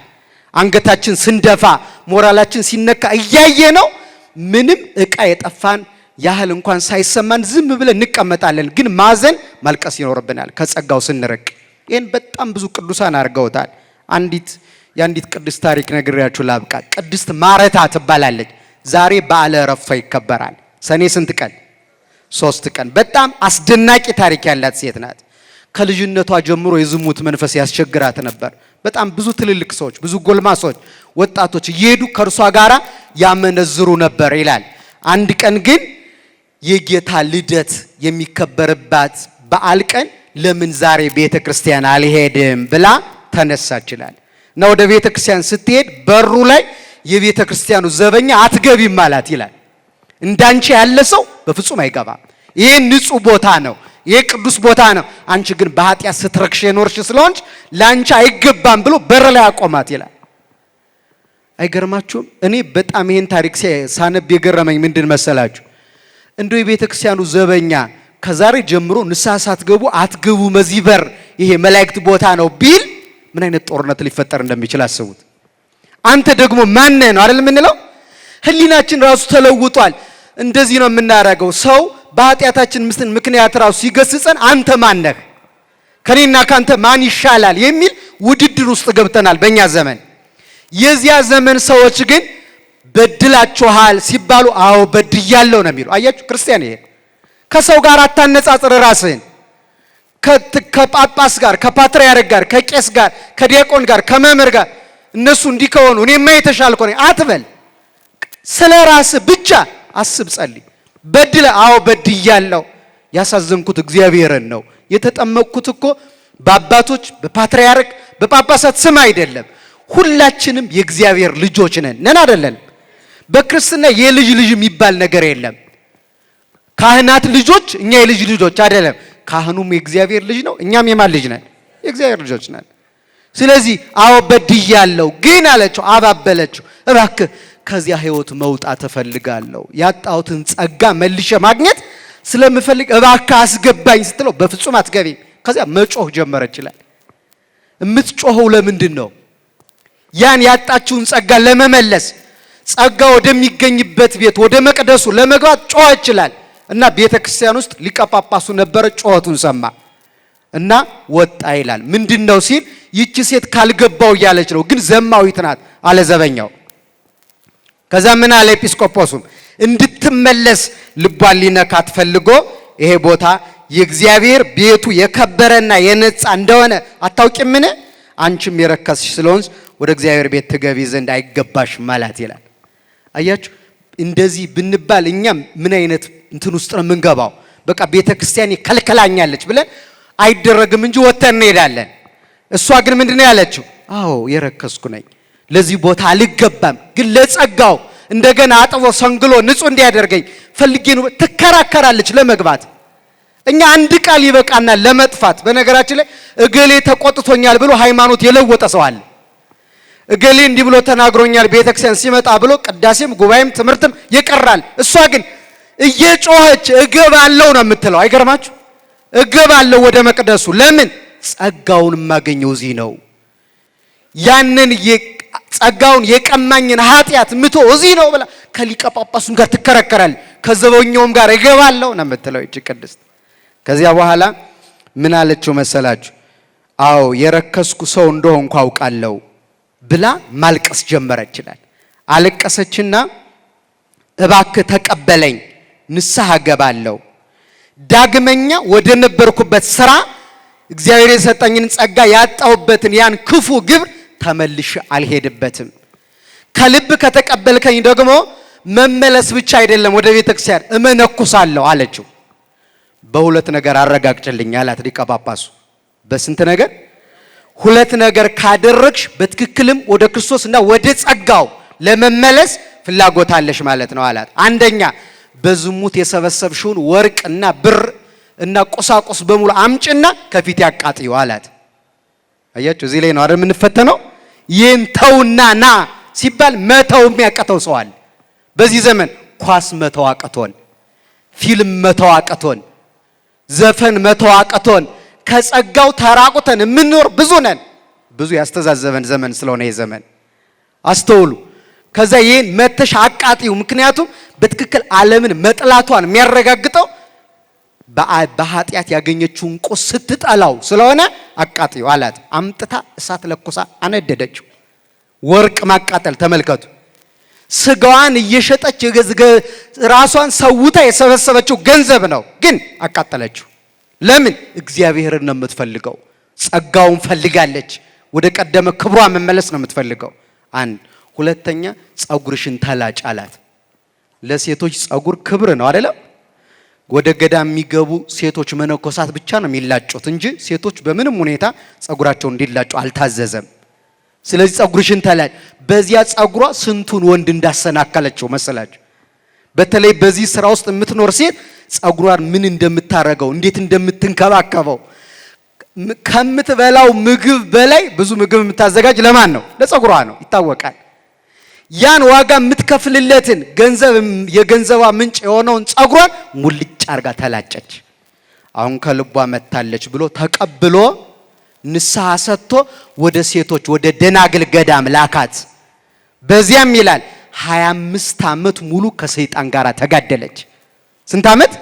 አንገታችን ስንደፋ፣ ሞራላችን ሲነካ እያየ ነው። ምንም ዕቃ የጠፋን ያህል እንኳን ሳይሰማን ዝም ብለን እንቀመጣለን። ግን ማዘን ማልቀስ ይኖርብናል ከጸጋው ስንርቅ። ይህን በጣም ብዙ ቅዱሳን አድርገውታል። የአንዲት ቅድስት ታሪክ ነግሬያችሁ ላብቃ። ቅድስት ማረታ ትባላለች። ዛሬ በዓለ ዕረፍቷ ይከበራል። ሰኔ ስንት ቀን? 3 ቀን። በጣም አስደናቂ ታሪክ ያላት ሴት ናት። ከልጅነቷ ጀምሮ የዝሙት መንፈስ ያስቸግራት ነበር። በጣም ብዙ ትልልቅ ሰዎች፣ ብዙ ጎልማሶች፣ ወጣቶች እየሄዱ ከእርሷ ጋራ ያመነዝሩ ነበር ይላል። አንድ ቀን ግን የጌታ ልደት የሚከበርባት በዓል ቀን ለምን ዛሬ ቤተ ክርስቲያን አልሄድም ብላ ተነሳች ይላል። እና ወደ ቤተ ክርስቲያን ስትሄድ በሩ ላይ የቤተ ክርስቲያኑ ዘበኛ አትገቢም አላት ይላል። እንዳንቺ ያለ ሰው በፍጹም አይገባም። ይሄ ንጹህ ቦታ ነው፣ ይሄ ቅዱስ ቦታ ነው። አንቺ ግን በኃጢአት ስትረክሽ የኖርሽ ስለሆንሽ ላንቺ አይገባም ብሎ በር ላይ አቆማት ይላል። አይገርማችሁም? እኔ በጣም ይሄን ታሪክ ሳነብ የገረመኝ ምንድን መሰላችሁ? እንደው የቤተ ክርስቲያኑ ዘበኛ ከዛሬ ጀምሮ ንስሐ ሳትገቡ አትገቡ መዚህ በር ይሄ መላእክት ቦታ ነው ቢል ምን አይነት ጦርነት ሊፈጠር እንደሚችል አስቡት። አንተ ደግሞ ማን ነህ ነው አይደል የምንለው? ህሊናችን ራሱ ተለውጧል። እንደዚህ ነው የምናደርገው። ሰው በኃጢአታችን ምክንያት ራሱ ሲገስጸን አንተ ማን ነህ፣ ከኔና ካንተ ማን ይሻላል የሚል ውድድር ውስጥ ገብተናል በእኛ ዘመን። የዚያ ዘመን ሰዎች ግን በድላችኋል ሲባሉ አዎ በድያለሁ ነው የሚሉ። አያችሁ ክርስቲያን፣ ይሄ ከሰው ጋር አታነጻጽር ራስህን። ከጳጳስ ጋር፣ ከፓትርያርክ ጋር፣ ከቄስ ጋር፣ ከዲያቆን ጋር፣ ከመምህር ጋር እነሱ እንዲህ ከሆኑ እኔማ የተሻልኩ ነኝ አትበል። ስለ ራስህ ብቻ አስብ፣ ጸልይ። በድለ አዎ በድያለሁ፣ ያሳዘንኩት እግዚአብሔርን ነው። የተጠመቅኩት እኮ በአባቶች በፓትርያርክ በጳጳሳት ስም አይደለም። ሁላችንም የእግዚአብሔር ልጆች ነን አይደለን? በክርስትና የልጅ ልጅ የሚባል ነገር የለም። ካህናት ልጆች፣ እኛ የልጅ ልጆች አይደለም። ካህኑም የእግዚአብሔር ልጅ ነው፣ እኛም የማን ልጅ ነን? የእግዚአብሔር ልጆች ነን። ስለዚህ አዎ በድያለሁ፣ ግን አለችው፣ አባበለችው፣ እባክህ ከዚያ ህይወት መውጣት እፈልጋለሁ፣ ያጣሁትን ጸጋ መልሼ ማግኘት ስለምፈልግ እባክህ አስገባኝ ስትለው በፍጹም አትገቢም። ከዚያ መጮህ ጀመረች ይላል። የምትጮኸው ለምንድን ነው? ያን ያጣችውን ጸጋ ለመመለስ፣ ጸጋ ወደሚገኝበት ቤት ወደ መቅደሱ ለመግባት ጮኸ ይችላል። እና ቤተ ክርስቲያን ውስጥ ሊቀ ጳጳሱ ነበረ፣ ጮኸቱን ሰማ እና ወጣ ይላል። ምንድነው ሲል ይቺ ሴት ካልገባው እያለች ነው፣ ግን ዘማዊት ናት አለ ዘበኛው። ከዛ ምን አለ ኤጲስቆጶሱም እንድትመለስ ልቧን ሊነካት ፈልጎ ይሄ ቦታ የእግዚአብሔር ቤቱ የከበረና የነጻ እንደሆነ አታውቂምን? አንቺም የረከስሽ ስለሆንሽ ወደ እግዚአብሔር ቤት ትገቢ ዘንድ አይገባሽ ማለት ይላል። አያችሁ፣ እንደዚህ ብንባል እኛም ምን አይነት እንትን ውስጥ ነው የምንገባው? በቃ ቤተ ክርስቲያን ከልከላኛለች ብለን አይደረግም እንጂ ወተን እንሄዳለን። እሷ ግን ምንድነው ያለችው? አዎ የረከስኩ ነኝ፣ ለዚህ ቦታ አልገባም፣ ግን ለጸጋው እንደገና አጥቦ ሰንግሎ ንጹህ እንዲያደርገኝ ፈልጌ ነው። ትከራከራለች ለመግባት። እኛ አንድ ቃል ይበቃናል ለመጥፋት። በነገራችን ላይ እገሌ ተቆጥቶኛል ብሎ ሃይማኖት የለወጠ ሰው አለ። እገሌ እንዲህ ብሎ ተናግሮኛል ቤተክርስቲያን ሲመጣ ብሎ ቅዳሴም ጉባኤም ትምህርትም ይቀራል። እሷ ግን እየጮኸች እገባለሁ ነው የምትለው። አይገርማችሁ? እገባለሁ ወደ መቅደሱ። ለምን? ጸጋውን የማገኘው እዚህ ነው። ያንን ጸጋውን የቀማኝን ኃጢአት ምቶ እዚህ ነው ብላ ከሊቀ ጳጳሱም ጋር ትከራከራለች፣ ከዘበኛውም ጋር እገባለሁ ነው የምትለው እቺ ቅድስት። ከዚያ በኋላ ምን አለችው መሰላችሁ? አዎ የረከስኩ ሰው እንደሆንኩ አውቃለሁ ብላ ማልቀስ ጀመረች ይላል። አለቀሰችና እባክህ ተቀበለኝ፣ ንስሐ ገባለሁ፣ ዳግመኛ ወደ ነበርኩበት ስራ እግዚአብሔር የሰጠኝን ጸጋ ያጣሁበትን ያን ክፉ ግብር ተመልሼ አልሄድበትም። ከልብ ከተቀበልከኝ ደግሞ መመለስ ብቻ አይደለም ወደ ቤተክርስቲያን እመነኩሳለሁ አለችው። በሁለት ነገር አረጋግጭልኝ አላት ሊቀ ጳጳሱ። በስንት ነገር? ሁለት ነገር ካደረግሽ በትክክልም ወደ ክርስቶስና ወደ ጸጋው ለመመለስ ፍላጎት አለሽ ማለት ነው አላት። አንደኛ በዝሙት የሰበሰብሽውን ወርቅና ብር እና ቁሳቁስ በሙሉ አምጭና ከፊት ያቃጥዩ አላት። አያችሁ፣ እዚህ ላይ ነው አይደል የምንፈተነው። ይህን ተውና ና ሲባል መተው የሚያቀተው ሰው አለ። በዚህ ዘመን ኳስ መተው አቅቶን፣ ፊልም መተው አቅቶን፣ ዘፈን መተው አቅቶን ከጸጋው ተራቁተን የምንኖር ብዙ ነን። ብዙ ያስተዛዘበን ዘመን ስለሆነ የዘመን አስተውሉ። ከዛ ይህን መተሽ አቃጥዩ። ምክንያቱም በትክክል ዓለምን መጥላቷን የሚያረጋግጠው በኃጢአት ያገኘችውን ቁስ ስትጠላው ስለሆነ አቃጥዩ አላት። አምጥታ እሳት ለኩሳ አነደደችው። ወርቅ ማቃጠል ተመልከቱ። ስጋዋን እየሸጠች ራሷን ሰውታ የሰበሰበችው ገንዘብ ነው፣ ግን አቃጠለችው። ለምን? እግዚአብሔርን ነው የምትፈልገው። ጸጋውን ፈልጋለች። ወደ ቀደመ ክብሯ መመለስ ነው የምትፈልገው። አንድ ሁለተኛ ጸጉርሽን ተላጭ አላት። ለሴቶች ጸጉር ክብር ነው አይደለም? ወደ ገዳም የሚገቡ ሴቶች መነኮሳት ብቻ ነው የሚላጩት እንጂ ሴቶች በምንም ሁኔታ ጸጉራቸው እንዲላጩ አልታዘዘም። ስለዚህ ጸጉርሽን ተላጭ። በዚያ ጸጉሯ ስንቱን ወንድ እንዳሰናከለችው መሰላችሁ። በተለይ በዚህ ስራ ውስጥ የምትኖር ሴት ጸጉሯን ምን እንደምታረገው እንዴት እንደምትንከባከበው ከምትበላው ምግብ በላይ ብዙ ምግብ የምታዘጋጅ ለማን ነው? ለጸጉሯ ነው፣ ይታወቃል። ያን ዋጋ የምትከፍልለትን ገንዘብ የገንዘቧ ምንጭ የሆነውን ጸጉሯን ሙልጭ አርጋ ተላጨች። አሁን ከልቧ መታለች ብሎ ተቀብሎ ንስሐ ሰጥቶ ወደ ሴቶች ወደ ደናግል ገዳም ላካት። በዚያም ይላል 25 ዓመት ሙሉ ከሰይጣን ጋር ተጋደለች። ስንት ዓመት?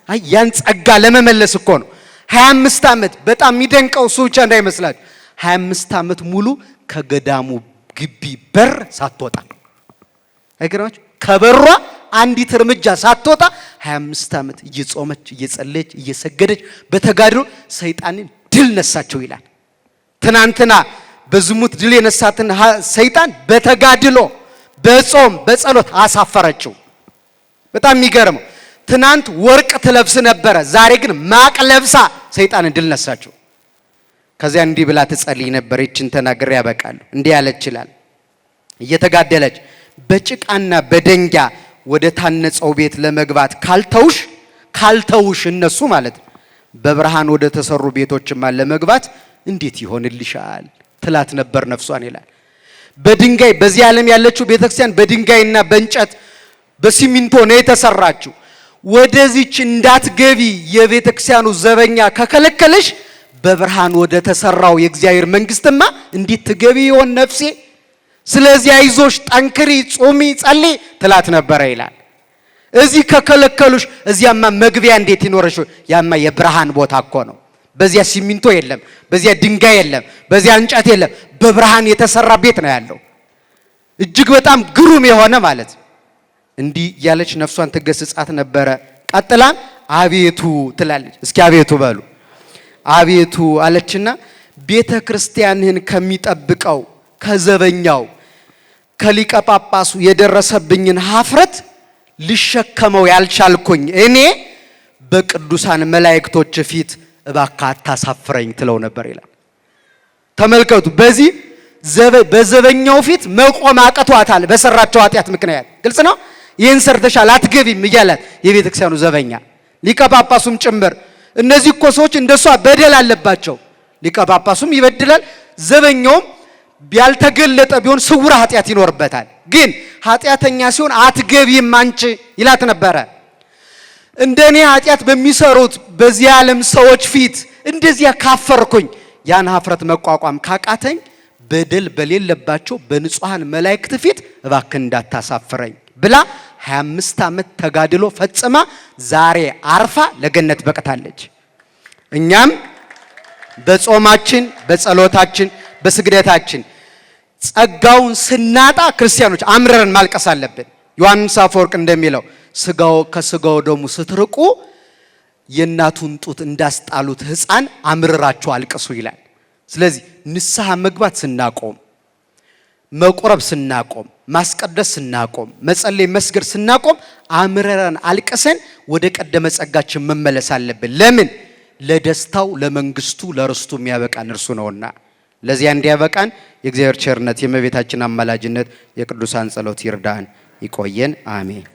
አይ ያን ጸጋ ለመመለስ እኮ ነው 25 ዓመት። በጣም የሚደንቀው እሱ ብቻ እንዳይመስላችሁ 25 ዓመት ሙሉ ከገዳሙ ግቢ በር ሳትወጣ፣ አይገርማችሁ? ከበሯ አንዲት እርምጃ ሳትወጣ 25 ዓመት እየጾመች እየጸለየች እየሰገደች በተጋድሎ ሰይጣንን ድል ነሳቸው ይላል። ትናንትና በዝሙት ድል የነሳትን ሰይጣን በተጋድሎ በጾም በጸሎት አሳፈረችው። በጣም የሚገርመው ትናንት ወርቅ ትለብስ ነበረ፣ ዛሬ ግን ማቅ ለብሳ ሰይጣንን ድል ነሳቸው። ከዚያ እንዲህ ብላ ትጸልይ ነበር። ይችን ተናግሬ ያበቃል። እንዲህ ያለች ይላል እየተጋደለች በጭቃና በደንጊያ ወደ ታነጸው ቤት ለመግባት ካልተውሽ እነሱ ማለት በብርሃን ወደ ተሰሩ ቤቶችማ ለመግባት እንዴት ይሆንልሻል ትላት ነበር ነፍሷን ይላል። በድንጋይ በዚህ ዓለም ያለችው ቤተክርስቲያን በድንጋይና በእንጨት በሲሚንቶ ነው የተሰራችው። ወደዚች እንዳትገቢ የቤተክርስቲያኑ ዘበኛ ከከለከለሽ በብርሃን ወደ ተሰራው የእግዚአብሔር መንግስትማ እንዴት ትገቢ ይሆን ነፍሴ? ስለዚህ አይዞሽ፣ ጠንክሪ፣ ጾሚ፣ ጸልይ ትላት ነበረ ይላል። እዚህ ከከለከሉሽ እዚያማ መግቢያ እንዴት ይኖርሽ? ያማ የብርሃን ቦታ እኮ ነው። በዚያ ሲሚንቶ የለም፣ በዚያ ድንጋይ የለም፣ በዚያ እንጨት የለም። በብርሃን የተሰራ ቤት ነው ያለው። እጅግ በጣም ግሩም የሆነ ማለት እንዲህ ያለች ነፍሷን ትገስጻት ነበረ። ቀጥላ አቤቱ ትላለች። እስኪ አቤቱ በሉ። አቤቱ አለችና ቤተ ክርስቲያንህን ከሚጠብቀው ከዘበኛው ከሊቀ ጳጳሱ የደረሰብኝን ኀፍረት ልሸከመው ያልቻልኩኝ እኔ በቅዱሳን መላእክቶች ፊት እባክህ አታሳፍረኝ ትለው ነበር ይላል። ተመልከቱ፣ በዚህ በዘበኛው ፊት መቆም አቅቷታል በሰራቸው ኃጢአት ምክንያት። ግልጽ ነው። ይህን ሰርተሻል አትገቢም እያላት የቤተ ክርስቲያኑ ዘበኛ ሊቀ ጳጳሱም ጭምር። እነዚህ እኮ ሰዎች እንደሷ በደል አለባቸው። ሊቀ ጳጳሱም ይበድላል፣ ዘበኛውም ያልተገለጠ ቢሆን ስውር ኃጢአት ይኖርበታል። ግን ኃጢአተኛ ሲሆን አትገቢም አንቺ ይላት ነበረ። እንደኔ ኃጢአት በሚሰሩት በዚህ ዓለም ሰዎች ፊት እንደዚያ ካፈርኩኝ ያን ኀፍረት መቋቋም ካቃተኝ በደል በሌለባቸው በንጹሃን መላእክት ፊት እባክህ እንዳታሳፍረኝ ብላ 25 ዓመት ተጋድሎ ፈጽማ ዛሬ አርፋ ለገነት በቅታለች። እኛም በጾማችን በጸሎታችን በስግደታችን ጸጋውን ስናጣ ክርስቲያኖች አምረን ማልቀስ አለብን። ዮሐንስ አፈወርቅ እንደሚለው ከስጋው ደሙ ስትርቁ የእናቱን ጡት እንዳስጣሉት ሕፃን አምርራችሁ አልቅሱ ይላል። ስለዚህ ንስሐ መግባት ስናቆም፣ መቁረብ ስናቆም፣ ማስቀደስ ስናቆም፣ መጸለይ መስገድ ስናቆም አምረረን አልቅሰን ወደ ቀደመ ጸጋችን መመለስ አለብን። ለምን? ለደስታው ለመንግስቱ ለርስቱ የሚያበቃን እርሱ ነውና። ለዚያ እንዲያበቃን የእግዚአብሔር ቸርነት የእመቤታችን አማላጅነት የቅዱሳን ጸሎት ይርዳን። ይቆየን። አሜን።